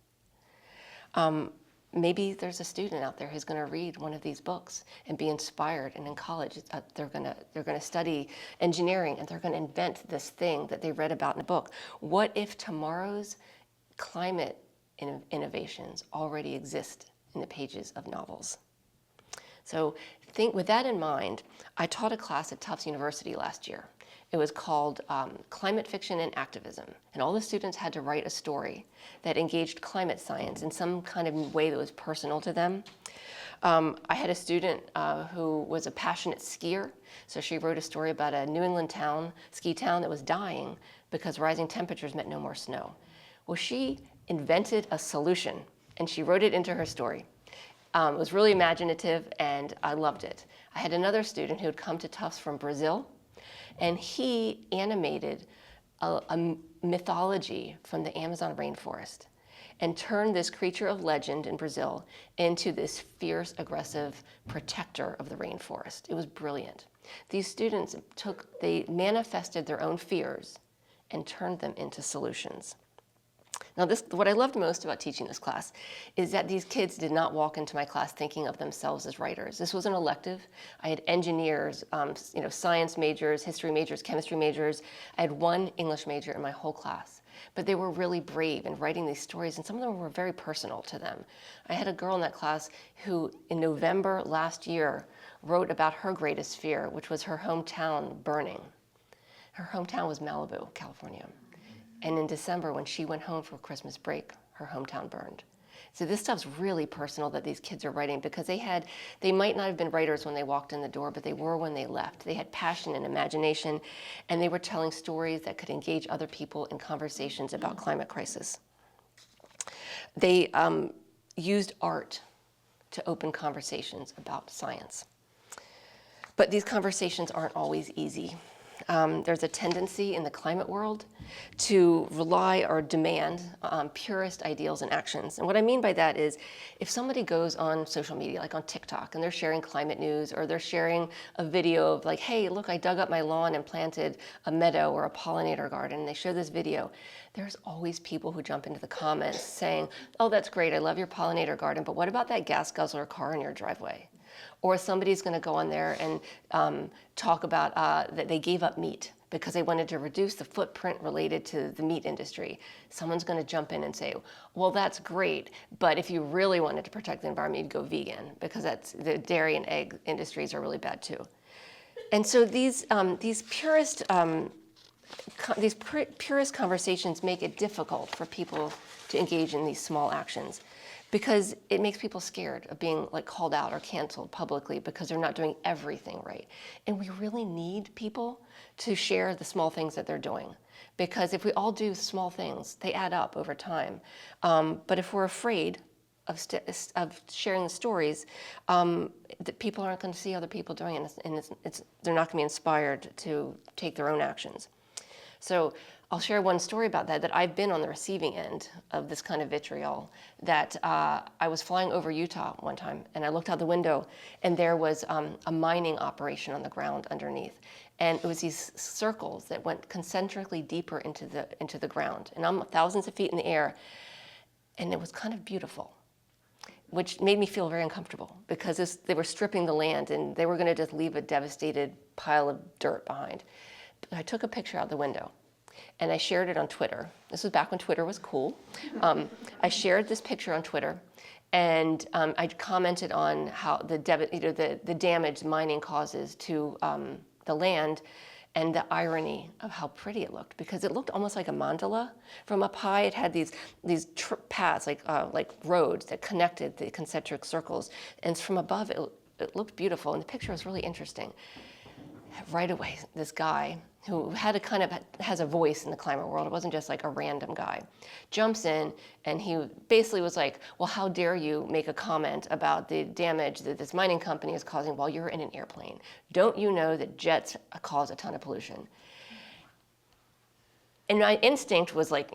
Speaker 2: Maybe there's a student out there who's going to read one of these books and be inspired, and in college they're going to study engineering and they're going to invent this thing that they read about in a book. What if tomorrow's climate innovations already exist in the pages of novels? So with that in mind, I taught a class at Tufts University last year. It was called Climate Fiction and Activism. And all the students had to write a story that engaged climate science in some kind of way that was personal to them. I had a student who was a passionate skier. So she wrote a story about a New England ski town that was dying because rising temperatures meant no more snow. Well, she invented a solution, and she wrote it into her story. It was really imaginative, and I loved it. I had another student who had come to Tufts from Brazil, and he animated a mythology from the Amazon rainforest and turned this creature of legend in Brazil into this fierce, aggressive protector of the rainforest. It was brilliant. These students they manifested their own fears and turned them into solutions. Now, what I loved most about teaching this class is that these kids did not walk into my class thinking of themselves as writers. This was an elective. I had engineers, science majors, history majors, chemistry majors. I had one English major in my whole class. but they were really brave in writing these stories, and some of them were very personal to them. I had a girl in that class who, in November last year, wrote about her greatest fear, which was her hometown burning. Her hometown was Malibu, California. And in December, when she went home for Christmas break, her hometown burned. So this stuff's really personal that these kids are writing, because they might not have been writers when they walked in the door, but they were when they left. They had passion and imagination, and they were telling stories that could engage other people in conversations about climate crisis. They used art to open conversations about science. But these conversations aren't always easy. There's a tendency in the climate world to rely or demand purist ideals and actions. And what I mean by that is, if somebody goes on social media, like on TikTok, and they're sharing climate news, or they're sharing a video of like, hey, look, I dug up my lawn and planted a meadow or a pollinator garden, and they share this video, there's always people who jump into the comments saying, oh, that's great, I love your pollinator garden, but what about that gas guzzler car in your driveway? Or somebody's going to go on there and talk about that they gave up meat because they wanted to reduce the footprint related to the meat industry. Someone's going to jump in and say, well, that's great, but if you really wanted to protect the environment, you'd go vegan, because the dairy and egg industries are really bad too. And so these purist conversations make it difficult for people to engage in these small actions, because it makes people scared of being like called out or canceled publicly because they're not doing everything right. And we really need people to share the small things that they're doing, because if we all do small things, they add up over time. But if we're afraid of sharing the stories, that people aren't going to see other people doing it, and they're not going to be inspired to take their own actions. So I'll share one story about that I've been on the receiving end of this kind of vitriol. That I was flying over Utah one time, and I looked out the window, and there was a mining operation on the ground underneath. And it was these circles that went concentrically deeper into the ground. And I'm thousands of feet in the air, and it was kind of beautiful, which made me feel very uncomfortable, because they were stripping the land, and they were going to just leave a devastated pile of dirt behind. But I took a picture out the window, and I shared it on Twitter. This was back when Twitter was cool. I shared this picture on Twitter, and I commented on how the damage mining causes to the land, and the irony of how pretty it looked, because it looked almost like a mandala. From up high, it had these paths, like roads that connected the concentric circles, and from above, it looked beautiful, and the picture was really interesting. Right away, this guy who has a voice in the climate world, it wasn't just like a random guy, jumps in, and he basically was like, well, how dare you make a comment about the damage that this mining company is causing while you're in an airplane? Don't you know that jets cause a ton of pollution? And my instinct was like,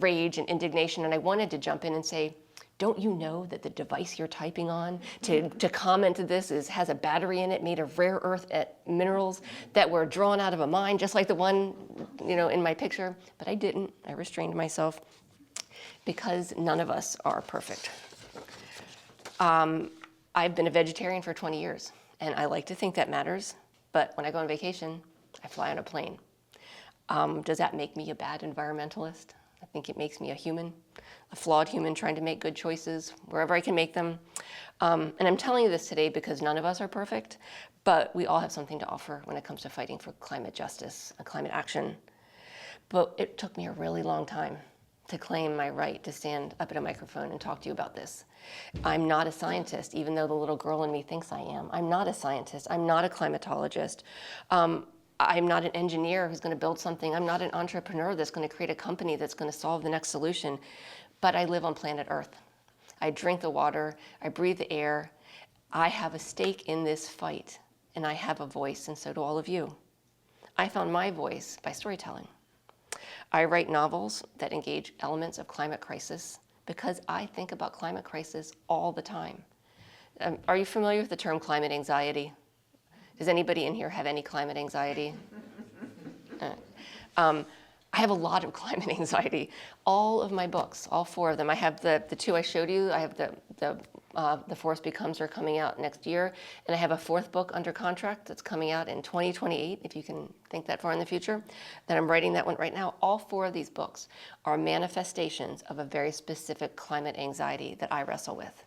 Speaker 2: rage and indignation, and I wanted to jump in and say, don't you know that the device you're typing on to comment to this has a battery in it made of rare earth minerals that were drawn out of a mine, just like the one, in my picture? But I didn't. I restrained myself, because none of us are perfect. I've been a vegetarian for 20 years, and I like to think that matters. But when I go on vacation, I fly on a plane. Does that make me a bad environmentalist? I think it makes me a flawed human trying to make good choices wherever I can make them. And I'm telling you this today because none of us are perfect, but we all have something to offer when it comes to fighting for climate justice and climate action. But it took me a really long time to claim my right to stand up at a microphone and talk to you about this. I'm not a scientist, even though the little girl in me thinks I am. I'm not a scientist. I'm not a climatologist. I'm not an engineer who's going to build something. I'm not an entrepreneur that's going to create a company that's going to solve the next solution. But I live on planet Earth. I drink the water. I breathe the air. I have a stake in this fight, and I have a voice, and so do all of you. I found my voice by storytelling. I write novels that engage elements of climate crisis because I think about climate crisis all the time. Are you familiar with the term climate anxiety? Does anybody in here have any climate anxiety? I have a lot of climate anxiety. All of my books, all 4 of them. I have the 2 I showed you. I have the Forest Becomes are coming out next year, and I have a 4th book under contract that's coming out in 2028, if you can think that far in the future. That I'm writing that one right now. All 4 of these books are manifestations of a very specific climate anxiety that I wrestle with.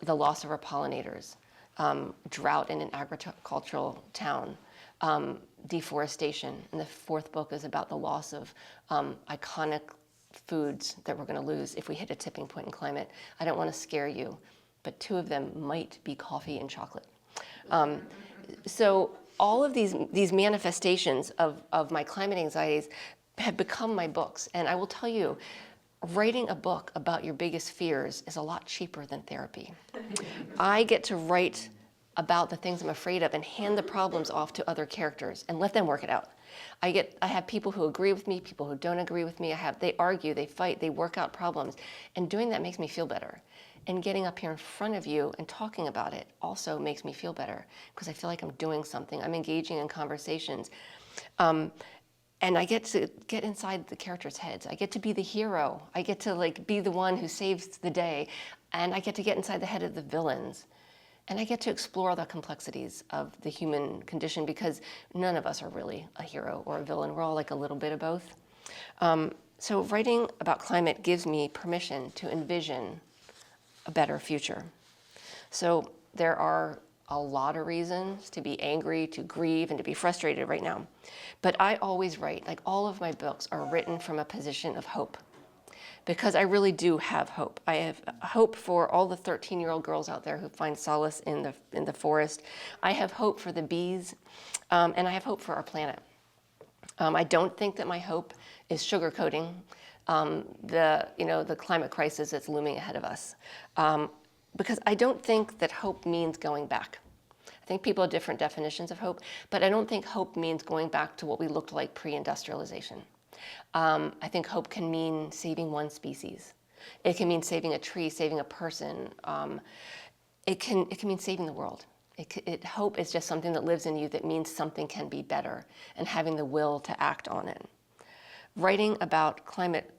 Speaker 2: The loss of our pollinators, drought in an agricultural town, deforestation. And the 4th book is about the loss of iconic foods that we're going to lose if we hit a tipping point in climate. I don't want to scare you, but 2 of them might be coffee and chocolate. So all of these manifestations of my climate anxieties have become my books. And I will tell you, writing a book about your biggest fears is a lot cheaper than therapy. I get to write about the things I'm afraid of and hand the problems off to other characters and let them work it out. I have people who agree with me, people who don't agree with me. They argue, they fight, they work out problems. And doing that makes me feel better. And getting up here in front of you and talking about it also makes me feel better because I feel like I'm doing something. I'm engaging in conversations. And I get to get inside the characters' heads. I get to be the hero. I get to be the one who saves the day. And I get to get inside the head of the villains. And I get to explore the complexities of the human condition because none of us are really a hero or a villain. We're all a little bit of both. So writing about climate gives me permission to envision a better future. So there are a lot of reasons to be angry, to grieve, and to be frustrated right now. But I always write, all of my books are written from a position of hope. Because I really do have hope. I have hope for all the 13-year-old girls out there who find solace in the forest. I have hope for the bees, and I have hope for our planet. I don't think that my hope is sugarcoating the climate crisis that's looming ahead of us, because I don't think that hope means going back. I think people have different definitions of hope, but I don't think hope means going back to what we looked like pre-industrialization. I think hope can mean saving one species. It can mean saving a tree, saving a person. It can mean saving the world. Hope is just something that lives in you that means something can be better and having the will to act on it. Writing about climate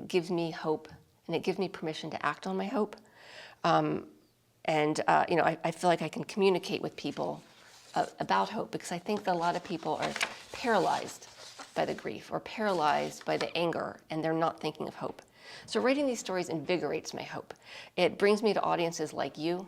Speaker 2: gives me hope, and it gives me permission to act on my hope. I feel like I can communicate with people about hope because I think that a lot of people are paralyzed by the grief or paralyzed by the anger, and they're not thinking of hope. So writing these stories invigorates my hope. It brings me to audiences like you.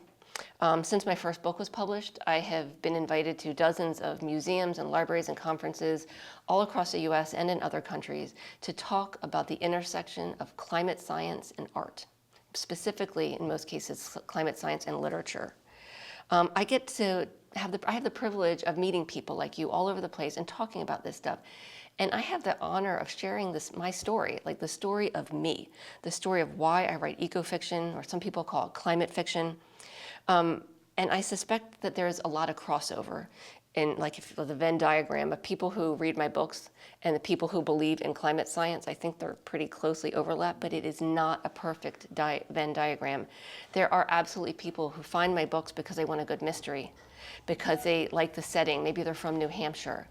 Speaker 2: Since my first book was published, I have been invited to dozens of museums and libraries and conferences all across the US and in other countries to talk about the intersection of climate science and art, specifically, in most cases, climate science and literature. I have the privilege of meeting people like you all over the place and talking about this stuff. And I have the honor of sharing my story, the story of me, the story of why I write eco-fiction, or some people call it climate fiction. And I suspect that there's a lot of crossover in the Venn diagram of people who read my books and the people who believe in climate science. I think they're pretty closely overlapped, but it is not a perfect Venn diagram. There are absolutely people who find my books because they want a good mystery, because they like the setting. Maybe they're from New Hampshire.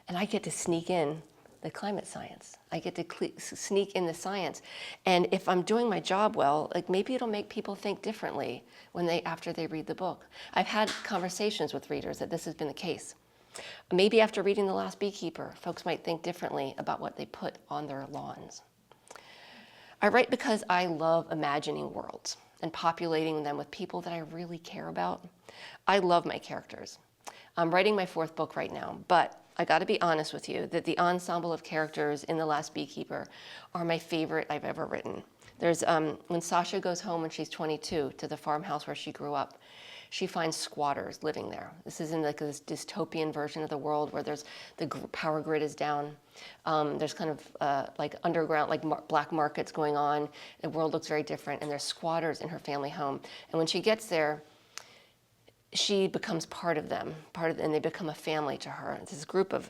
Speaker 2: And I get to sneak in the climate science. I get to sneak in the science. And if I'm doing my job well, maybe it'll make people think differently after they read the book. I've had conversations with readers that this has been the case. Maybe after reading The Last Beekeeper, folks might think differently about what they put on their lawns. I write because I love imagining worlds and populating them with people that I really care about. I love my characters. I'm writing my 4th book right now, but I got to be honest with you that the ensemble of characters in The Last Beekeeper are my favorite I've ever written. There's when Sasha goes home when she's 22 to the farmhouse where she grew up, she finds squatters living there. This is in this dystopian version of the world where there's the power grid is down. There's kind of underground, black markets going on. The world looks very different, and there's squatters in her family home. And when she gets there, she becomes part of them, and they become a family to her. It's this group of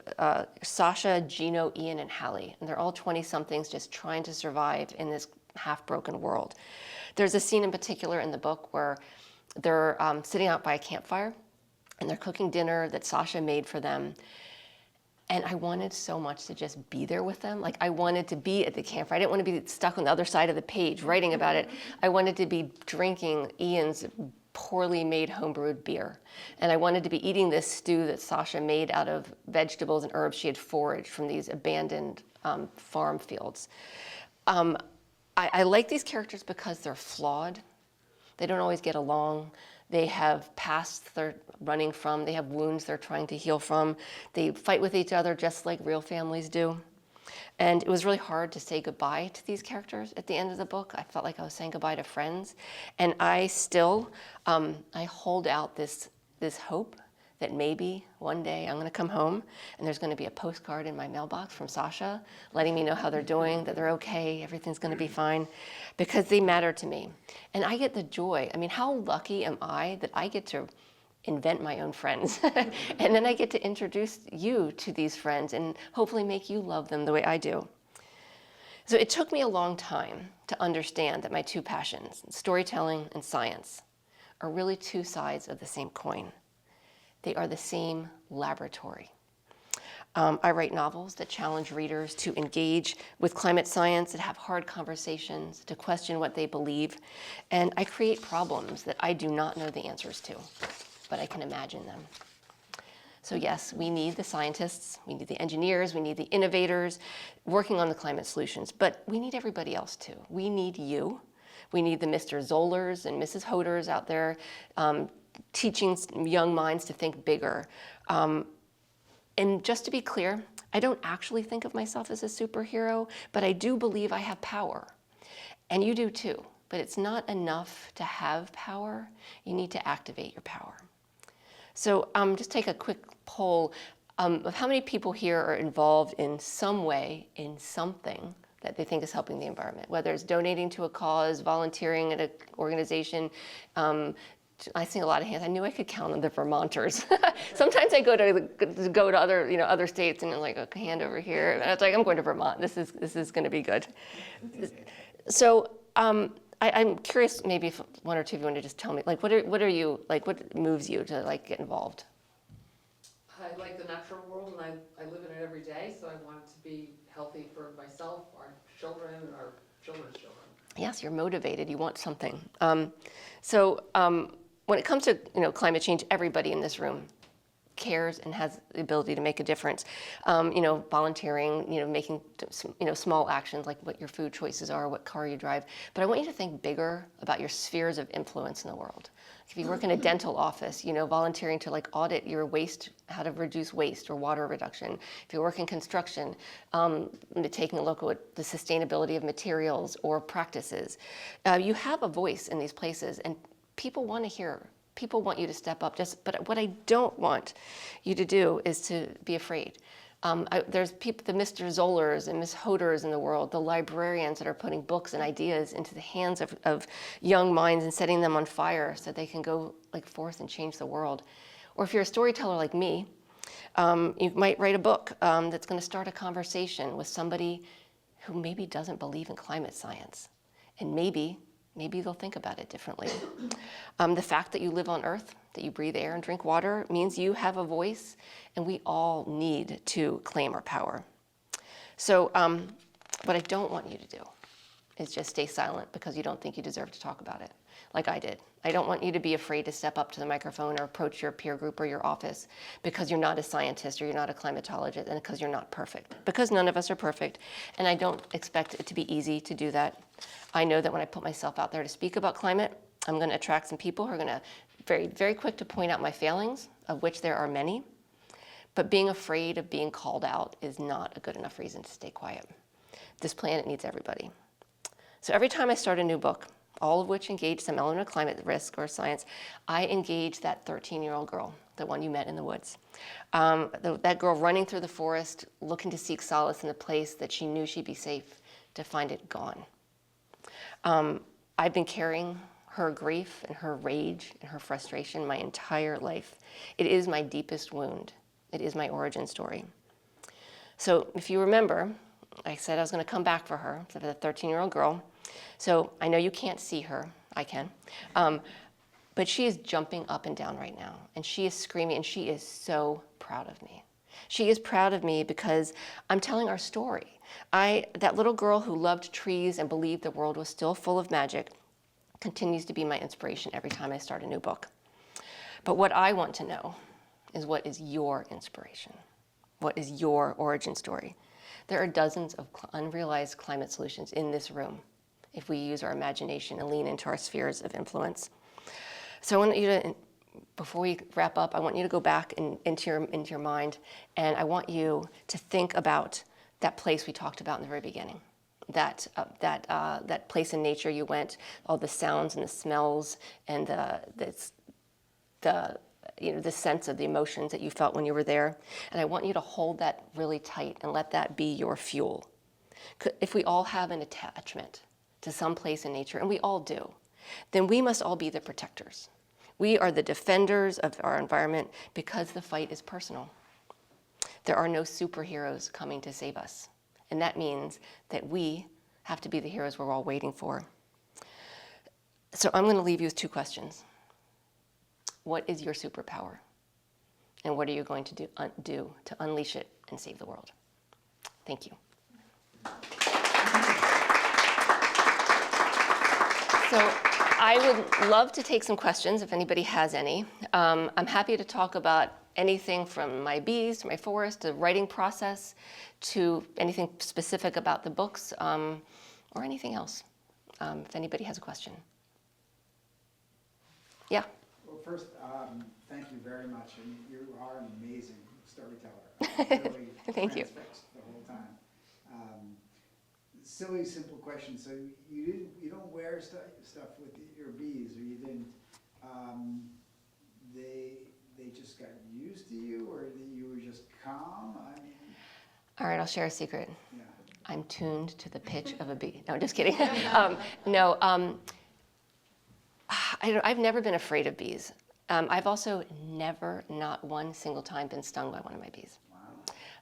Speaker 2: Sasha, Gino, Ian, and Hallie, and they're all 20-somethings just trying to survive in this half-broken world. There's a scene in particular in the book where they're sitting out by a campfire, and they're cooking dinner that Sasha made for them. And I wanted so much to just be there with them. Like, I wanted to be at the campfire. I didn't want to be stuck on the other side of the page writing about it. I wanted to be drinking Ian's poorly made homebrewed beer. And I wanted to be eating this stew that Sasha made out of vegetables and herbs she had foraged from these abandoned farm fields. I like these characters because they're flawed. They don't always get along. They have pasts they're running from. They have wounds they're trying to heal from. They fight with each other just like real families do. And it was really hard to say goodbye to these characters at the end of the book. I felt like I was saying goodbye to friends. And I still, I hold out this hope that maybe one day I'm going to come home and there's going to be a postcard in my mailbox from Sasha letting me know how they're doing, that they're okay, everything's going to be fine, because they matter to me. And I get the joy. I mean, how lucky am I that I get to invent my own friends and then I get to introduce you to these friends and hopefully make you love them the way I do. So it took me a long time to understand that my two passions, storytelling and science, are really two sides of the same coin. They are the same laboratory. I write novels that challenge readers to engage with climate science, that have hard conversations, to question what they believe. And I create problems that I do not know the answers to, but I can imagine them. So yes, we need the scientists, we need the engineers, we need the innovators working on the climate solutions, but we need everybody else too. We need you. We need the Mr. Zollers and Mrs. Hoders out there teaching young minds to think bigger. And just to be clear, I don't actually think of myself as a superhero, but I do believe I have power. And you do too. But it's not enough to have power. You need to activate your power. So just take a quick poll of how many people here are involved in some way, in something that they think is helping the environment, whether it's donating to a cause, volunteering at an organization. I see a lot of hands. I knew I could count on the Vermonters. Sometimes I go to other other states and I'm like, a hand over here. And it's like, I'm going to Vermont. This is going to be good. So I'm curious. Maybe if one or two of you want to just tell me, like, what are you like? What moves you to like get involved?
Speaker 4: I like the natural world, and I live in it every day. So I want it to be healthy for myself, our children, and our children's children.
Speaker 2: Yes, you're motivated. You want something. When it comes to climate change, everybody in this room cares and has the ability to make a difference. Volunteering, making small actions like what your food choices are, what car you drive. But I want you to think bigger about your spheres of influence in the world. If you work in a dental office, volunteering to audit your waste, how to reduce waste or water reduction. If you work in construction, taking a look at the sustainability of materials or practices. You have a voice in these places, and people want to hear. People want you to step up. But what I don't want you to do is to be afraid. There's people, the Mr. Zollers and Miss Hoders in the world, the librarians that are putting books and ideas into the hands of young minds and setting them on fire so they can go forth and change the world. Or if you're a storyteller like me, you might write a book that's going to start a conversation with somebody who maybe doesn't believe in climate science. And maybe they'll think about it differently. The fact that you live on Earth, that you breathe air and drink water, means you have a voice, and we all need to claim our power. So what I don't want you to do is just stay silent because you don't think you deserve to talk about it, like I did. I don't want you to be afraid to step up to the microphone or approach your peer group or your office because you're not a scientist or you're not a climatologist and because you're not perfect. Because none of us are perfect, and I don't expect it to be easy to do that. I know that when I put myself out there to speak about climate, I'm going to attract some people who are going to very, very quick to point out my failings, of which there are many. But being afraid of being called out is not a good enough reason to stay quiet. This planet needs everybody. So every time I start a new book, all of which engage some element of climate risk or science, I engage that 13-year-old girl, the one you met in the woods. That girl running through the forest, looking to seek solace in a place that she knew she'd be safe, to find it gone. I've been carrying her grief and her rage and her frustration my entire life. It is my deepest wound. It is my origin story. So if you remember, I said I was going to come back for her, for the 13-year-old girl. So I know you can't see her. I can. But she is jumping up and down right now. And she is screaming, and she is so proud of me. She is proud of me because I'm telling our story. That little girl who loved trees and believed the world was still full of magic continues to be my inspiration every time I start a new book. But what I want to know is, what is your inspiration? What is your origin story? There are dozens of unrealized climate solutions in this room if we use our imagination and lean into our spheres of influence. So I want you to, before we wrap up, I want you to go back into your mind, and I want you to think about that place we talked about in the very beginning. That place in nature you went, all the sounds and the smells and the sense of the emotions that you felt when you were there. And I want you to hold that really tight and let that be your fuel. If we all have an attachment to some place in nature, and we all do, then we must all be the protectors. We are the defenders of our environment because the fight is personal. There are no superheroes coming to save us. And that means that we have to be the heroes we're all waiting for. So I'm going to leave you with two questions. What is your superpower? And what are you going to do to unleash it and save the world? Thank you. So I would love to take some questions if anybody has any. I'm happy to talk about anything from my bees to my forest to writing process to anything specific about the books or anything else, if anybody has a question. Yeah.
Speaker 5: Well, first, thank you very much. And you are an amazing storyteller. Really
Speaker 2: Thank you.
Speaker 5: transfixed the whole time. Silly, simple question. So you don't wear stuff with your bees, or you didn't. They just got used to you, or you were just calm. I mean,
Speaker 2: All right, I'll share a secret.
Speaker 5: yeah.
Speaker 2: I'm tuned to the pitch of a bee. No, just kidding. I've never been afraid of bees. I've also never, not one single time, been stung by one of my bees.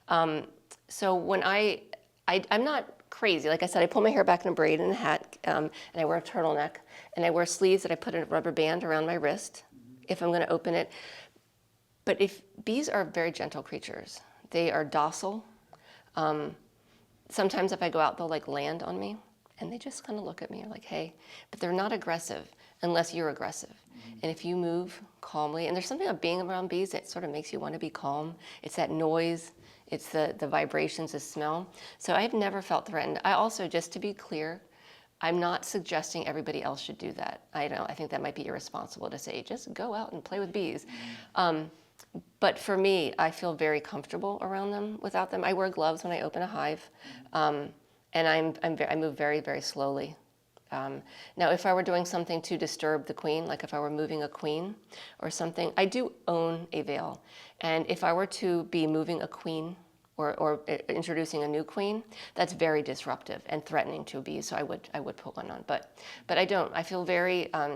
Speaker 5: Wow.
Speaker 2: So when I'm not crazy. Like I said, I pull my hair back in a braid and a hat, and I wear a turtleneck, and I wear sleeves that I put a rubber band around my wrist if I'm going to open it. But bees are very gentle creatures. They are docile. Sometimes if I go out, they'll like land on me, and they just kind of look at me like, hey. But they're not aggressive unless you're aggressive. And if you move calmly, and there's something about being around bees that sort of makes you want to be calm. It's that noise. It's the vibrations, the smell. So I've never felt threatened. I also, just to be clear, I'm not suggesting everybody else should do that. I think that might be irresponsible to say, just go out and play with bees. But for me, I feel very comfortable around them without them. I wear gloves when I open a hive, and I move very, very slowly. Now, if I were doing something to disturb the queen, like if I were moving a queen or something, I do own a veil. And if I were to be moving a queen or introducing a new queen, that's very disruptive and threatening to bees. So I would put one on. But I don't. I feel very. I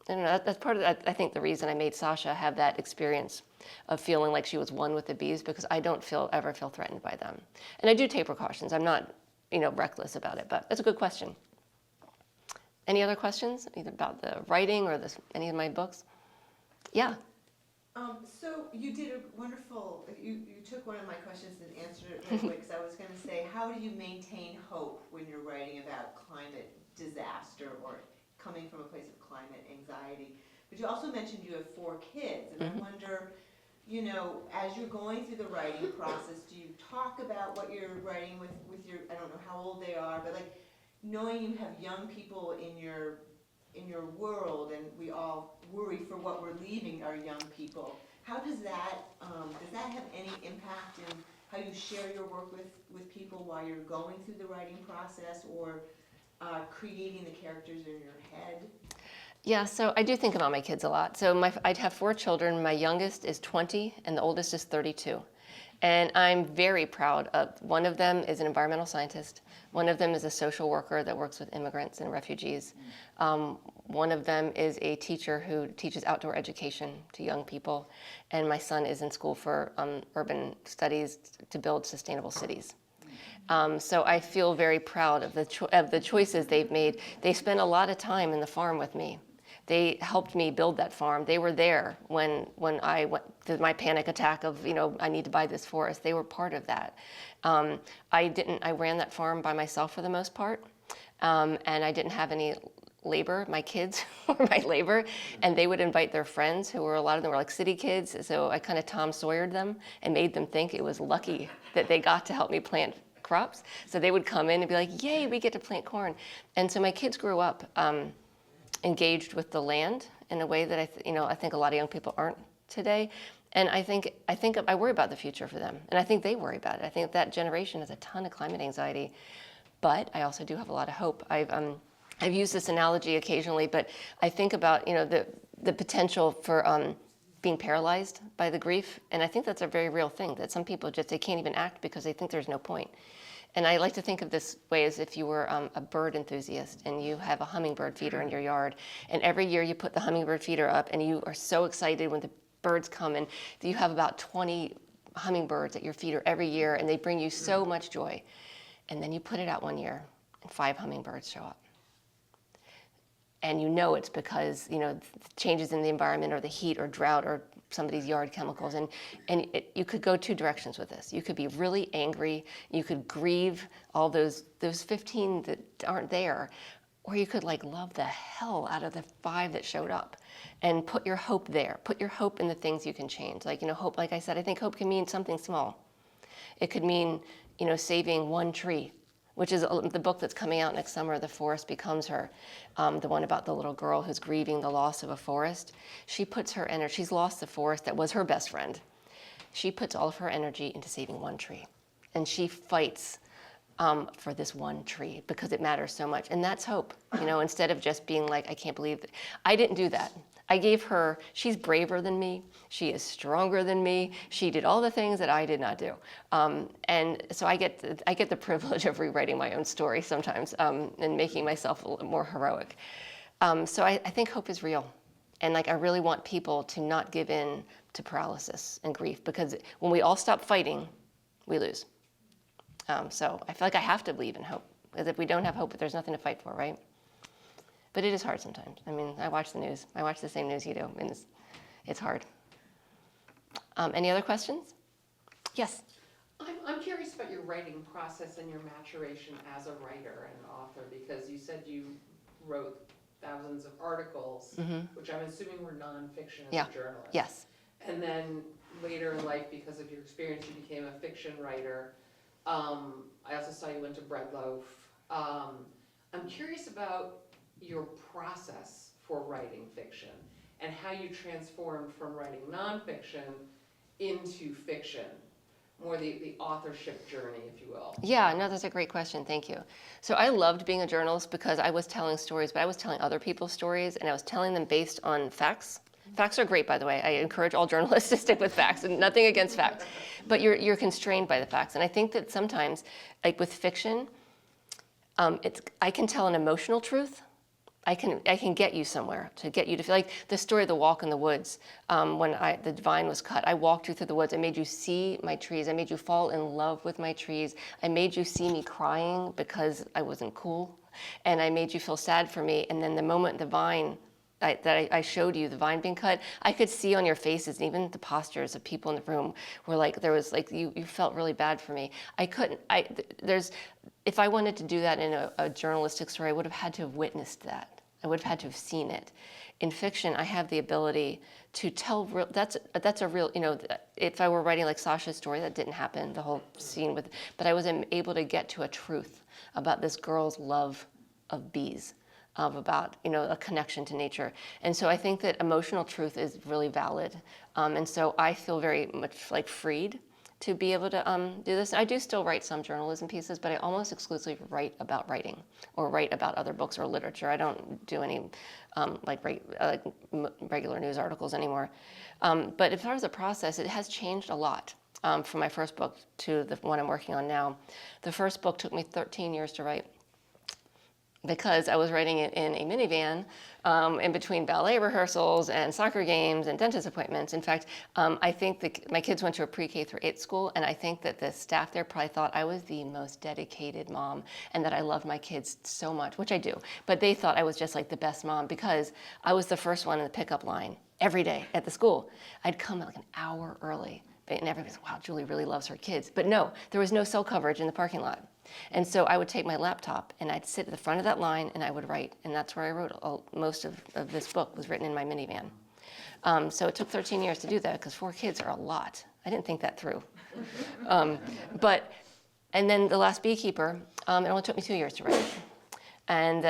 Speaker 2: don't know. That's part of. I think the reason I made Sasha have that experience of feeling like she was one with the bees, because I don't ever feel threatened by them. And I do take precautions. I'm not, reckless about it. But that's a good question. Any other questions, either about the writing or any of my books? Yeah.
Speaker 1: So you did a wonderful, you took one of my questions and answered it really quick, because I was going to say, how do you maintain hope when you're writing about climate disaster or coming from a place of climate anxiety? But you also mentioned you have 4 kids, and I wonder, as you're going through the writing process, do you talk about what you're writing with your, I don't know how old they are, but like, knowing you have young people in your world, and we all worry for what we're leaving our young people, how does that have any impact in how you share your work with people while you're going through the writing process, or creating the characters in your head?
Speaker 2: Yeah, so I do think about my kids a lot. So I have 4 children. My youngest is 20, and the oldest is 32. And I'm very proud of, one of them is an environmental scientist. One of them is a social worker that works with immigrants and refugees. One of them is a teacher who teaches outdoor education to young people. And my son is in school for urban studies to build sustainable cities. So I feel very proud of the choices they've made. They spend a lot of time in the farm with me. They helped me build that farm. They were there when I went through my panic attack of, I need to buy this forest. They were part of that. I ran that farm by myself for the most part, and I didn't have any labor. My kids were my labor, and they would invite their friends, who were, a lot of them were like city kids, so I kind of Tom Sawyered them and made them think it was lucky that they got to help me plant crops. So they would come in and be like, yay, we get to plant corn. And so my kids grew up engaged with the land in a way that I think a lot of young people aren't today. And I think I worry about the future for them, and I think they worry about it. I think that generation has a ton of climate anxiety, but I also do have a lot of hope. I've used this analogy occasionally, but I think about the potential for being paralyzed by the grief, and I think that's a very real thing. That some people they can't even act because they think there's no point. And I like to think of this way as if you were a bird enthusiast and you have a hummingbird feeder in your yard, and every year you put the hummingbird feeder up, and you are so excited when the birds come, and you have about 20 hummingbirds at your feeder every year, and they bring you so much joy. And then you put it out one year, and 5 hummingbirds show up. And it's because changes in the environment, or the heat, or drought, or somebody's yard chemicals, and you could go 2 directions with this. You could be really angry, you could grieve all those 15 that aren't there, or you could love the hell out of the 5 that showed up, and put your hope there. Put your hope in the things you can change. Hope, like I said, I think hope can mean something small. It could mean saving 1 tree, which is the book that's coming out next summer, The Forest Becomes Her, the one about the little girl who's grieving the loss of a forest. She puts her energy, she's lost the forest that was her best friend. She puts all of her energy into saving 1 tree. And she fights for this 1 tree because it matters so much. And that's hope, instead of just being like, I can't believe that. I didn't do that. I gave her, she's braver than me. She is stronger than me. She did all the things that I did not do. And so I get the privilege of rewriting my own story sometimes, and making myself a little more heroic. So I think hope is real. And I really want people to not give in to paralysis and grief, because when we all stop fighting, we lose. So I feel like I have to believe in hope, because if we don't have hope, there's nothing to fight for, right? But it is hard sometimes. I mean, I watch the news. I watch the same news you do, and it's hard. Any other questions? Yes?
Speaker 4: I'm curious about your writing process and your maturation as a writer and an author, because you said you wrote thousands of articles, which I'm assuming were nonfiction as a journalist.
Speaker 2: Yes.
Speaker 4: And then later in life, because of your experience, you became a fiction writer. I also saw you went to Bread Loaf. I'm curious about your process for writing fiction and how you transformed from writing nonfiction into fiction, more the authorship journey, if you will.
Speaker 2: Yeah, no, that's a great question. Thank you. So I loved being a journalist because I was telling stories, but I was telling other people's stories, and I was telling them based on facts. Facts are great, by the way. I encourage all journalists to stick with facts, and nothing against facts. But you're constrained by the facts. And I think that sometimes, with fiction, I can tell an emotional truth. I can get you somewhere, to get you to feel like the story of the walk in the woods. When the vine was cut, I walked you through the woods. I made you see my trees. I made you fall in love with my trees. I made you see me crying because I wasn't cool. And I made you feel sad for me. And then the moment the vine, I showed you the vine being cut, I could see on your faces, and even the postures of people in the room were you felt really bad for me. If I wanted to do that in a journalistic story, I would have had to have witnessed that. I would have had to have seen it. In fiction, I have the ability to tell that's a real, if I were writing like Sasha's story, that didn't happen, the whole scene but I was able to get to a truth about this girl's love of bees, about a connection to nature. And so I think that emotional truth is really valid. And so I feel very much freed to be able to do this. I do still write some journalism pieces, but I almost exclusively write about writing, or write about other books or literature. I don't do any regular news articles anymore. But as far as the process, it has changed a lot from my first book to the one I'm working on now. The first book took me 13 years to write. because I was writing it in a minivan in between ballet rehearsals and soccer games and dentist appointments. In fact, I think my kids went to a pre-K through 8 school, and I think that the staff there probably thought I was the most dedicated mom and that I loved my kids so much, which I do. But they thought I was just like the best mom because I was the first one in the pickup line every day at the school. I'd come like an hour early, and everybody's like, wow, Julie really loves her kids. But no, there was no cell coverage in the parking lot. And so I would take my laptop and I'd sit at the front of that line and I would write. And that's where I wrote. Most of this book was written in my minivan. So it took 13 years to do that because 4 kids are a lot. I didn't think that through. And then the last Beekeeper, it only took me 2 years to write it. And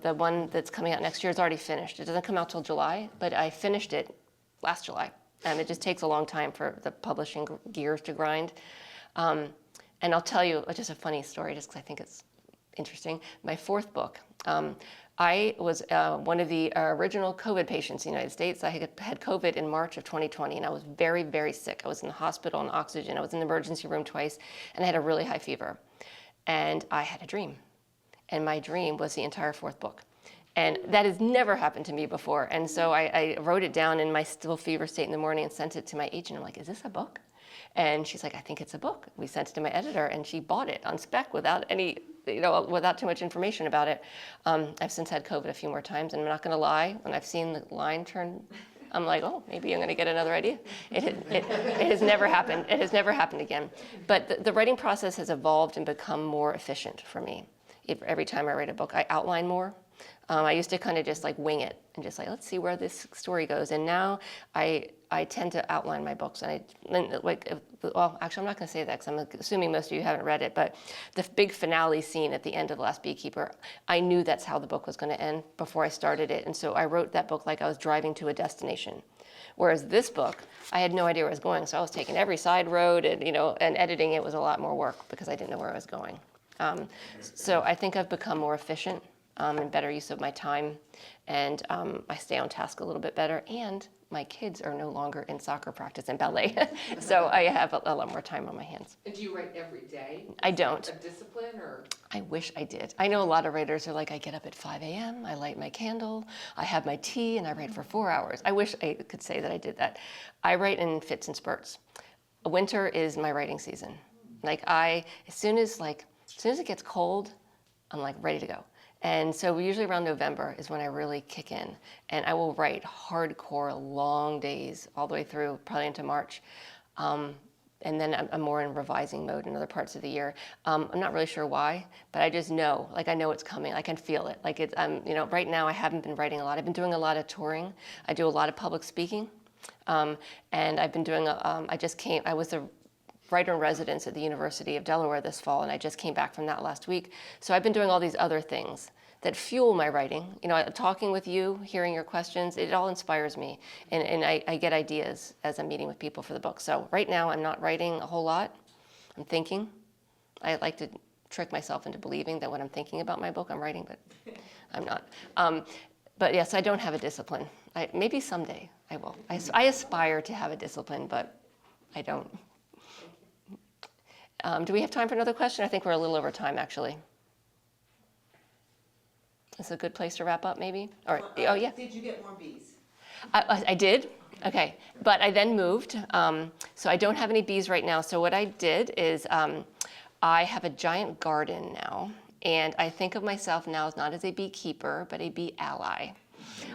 Speaker 2: the one that's coming out next year is already finished. It doesn't come out till July, but I finished it last July. It just takes a long time for the publishing gears to grind. And I'll tell you just a funny story, just because I think it's interesting. My 4th book, I was one of the original COVID patients in the United States. I had COVID in March of 2020, and I was very, very sick. I was in the hospital on oxygen. I was in the emergency room twice, and I had a really high fever. And I had a dream. And my dream was the entire 4th book. And that has never happened to me before. And so I wrote it down in my still fever state in the morning and sent it to my agent. I'm like, is this a book? And she's like, I think it's a book. We sent it to my editor, and she bought it on spec without any, without too much information about it. I've since had COVID a few more times, and I'm not going to lie. When I've seen the line turn, I'm like, oh, maybe I'm going to get another idea. It has never happened. It has never happened again. But the writing process has evolved and become more efficient for me. Every time I write a book, I outline more. I used to kind of just like wing it and just like, let's see where this story goes. And now I tend to outline my books. Well, actually, I'm not going to say that because I'm assuming most of you haven't read it. But the big finale scene at the end of The Last Beekeeper, I knew that's how the book was going to end before I started it. And so I wrote that book like I was driving to a destination. Whereas this book, I had no idea where I was going. So I was taking every side road and, and editing it was a lot more work because I didn't know where I was going. So I think I've become more efficient and better use of my time, and I stay on task a little bit better, and my kids are no longer in soccer practice and ballet, so I have a lot more time on my hands.
Speaker 4: And do you write every day?
Speaker 2: I don't.
Speaker 4: A discipline, or?
Speaker 2: I wish I did. I know a lot of writers are like, I get up at 5 a.m., I light my candle, I have my tea, and I write for 4 hours. I wish I could say that I did that. I write in fits and spurts. Winter is my writing season. As soon as it gets cold, I'm like ready to go. And so usually around November is when I really kick in. And I will write hardcore long days all the way through, probably into March. And then I'm more in revising mode in other parts of the year. I'm not really sure why, but I just know, I know it's coming. I can feel it. Right now I haven't been writing a lot. I've been doing a lot of touring. I do a lot of public speaking. And I've been doing, I was a writer in residence at the University of Delaware this fall, and I just came back from that last week. So I've been doing all these other things that fuel my writing. Talking with you, hearing your questions, it all inspires me. And I get ideas as I'm meeting with people for the book. So right now I'm not writing a whole lot. I'm thinking. I like to trick myself into believing that when I'm thinking about my book, I'm writing, but I'm not. But yes, I don't have a discipline. Maybe someday I will. I aspire to have a discipline, but I don't. Do we have time for another question? I think we're a little over time, actually. Is it a good place to wrap up, maybe? Or, oh, yeah.
Speaker 6: Did you get more bees?
Speaker 2: I did. Okay. But I then moved. So I don't have any bees right now. So what I did is I have a giant garden now. And I think of myself now as not as a beekeeper, but a bee ally.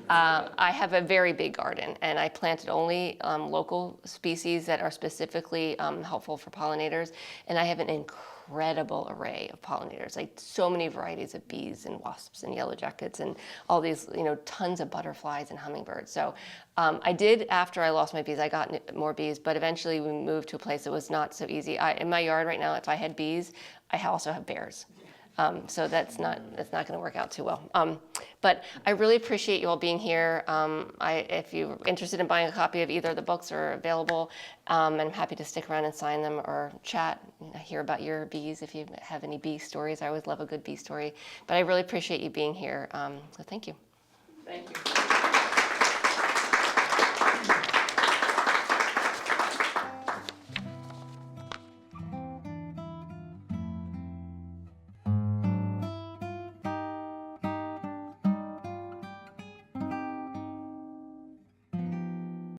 Speaker 2: I have a very big garden, and I planted only local species that are specifically helpful for pollinators, and I have an incredible array of pollinators, like so many varieties of bees and wasps and yellow jackets and all these, tons of butterflies and hummingbirds. So I did, after I lost my bees, I got more bees, but eventually we moved to a place that was not so easy. In my yard right now, if I had bees, I also have bears. So that's not going to work out too well. But I really appreciate you all being here. If you're interested in buying a copy of either of the books are available, I'm happy to stick around and sign them or chat, hear about your bees if you have any bee stories. I always love a good bee story. But I really appreciate you being here. So thank you.
Speaker 4: Thank you.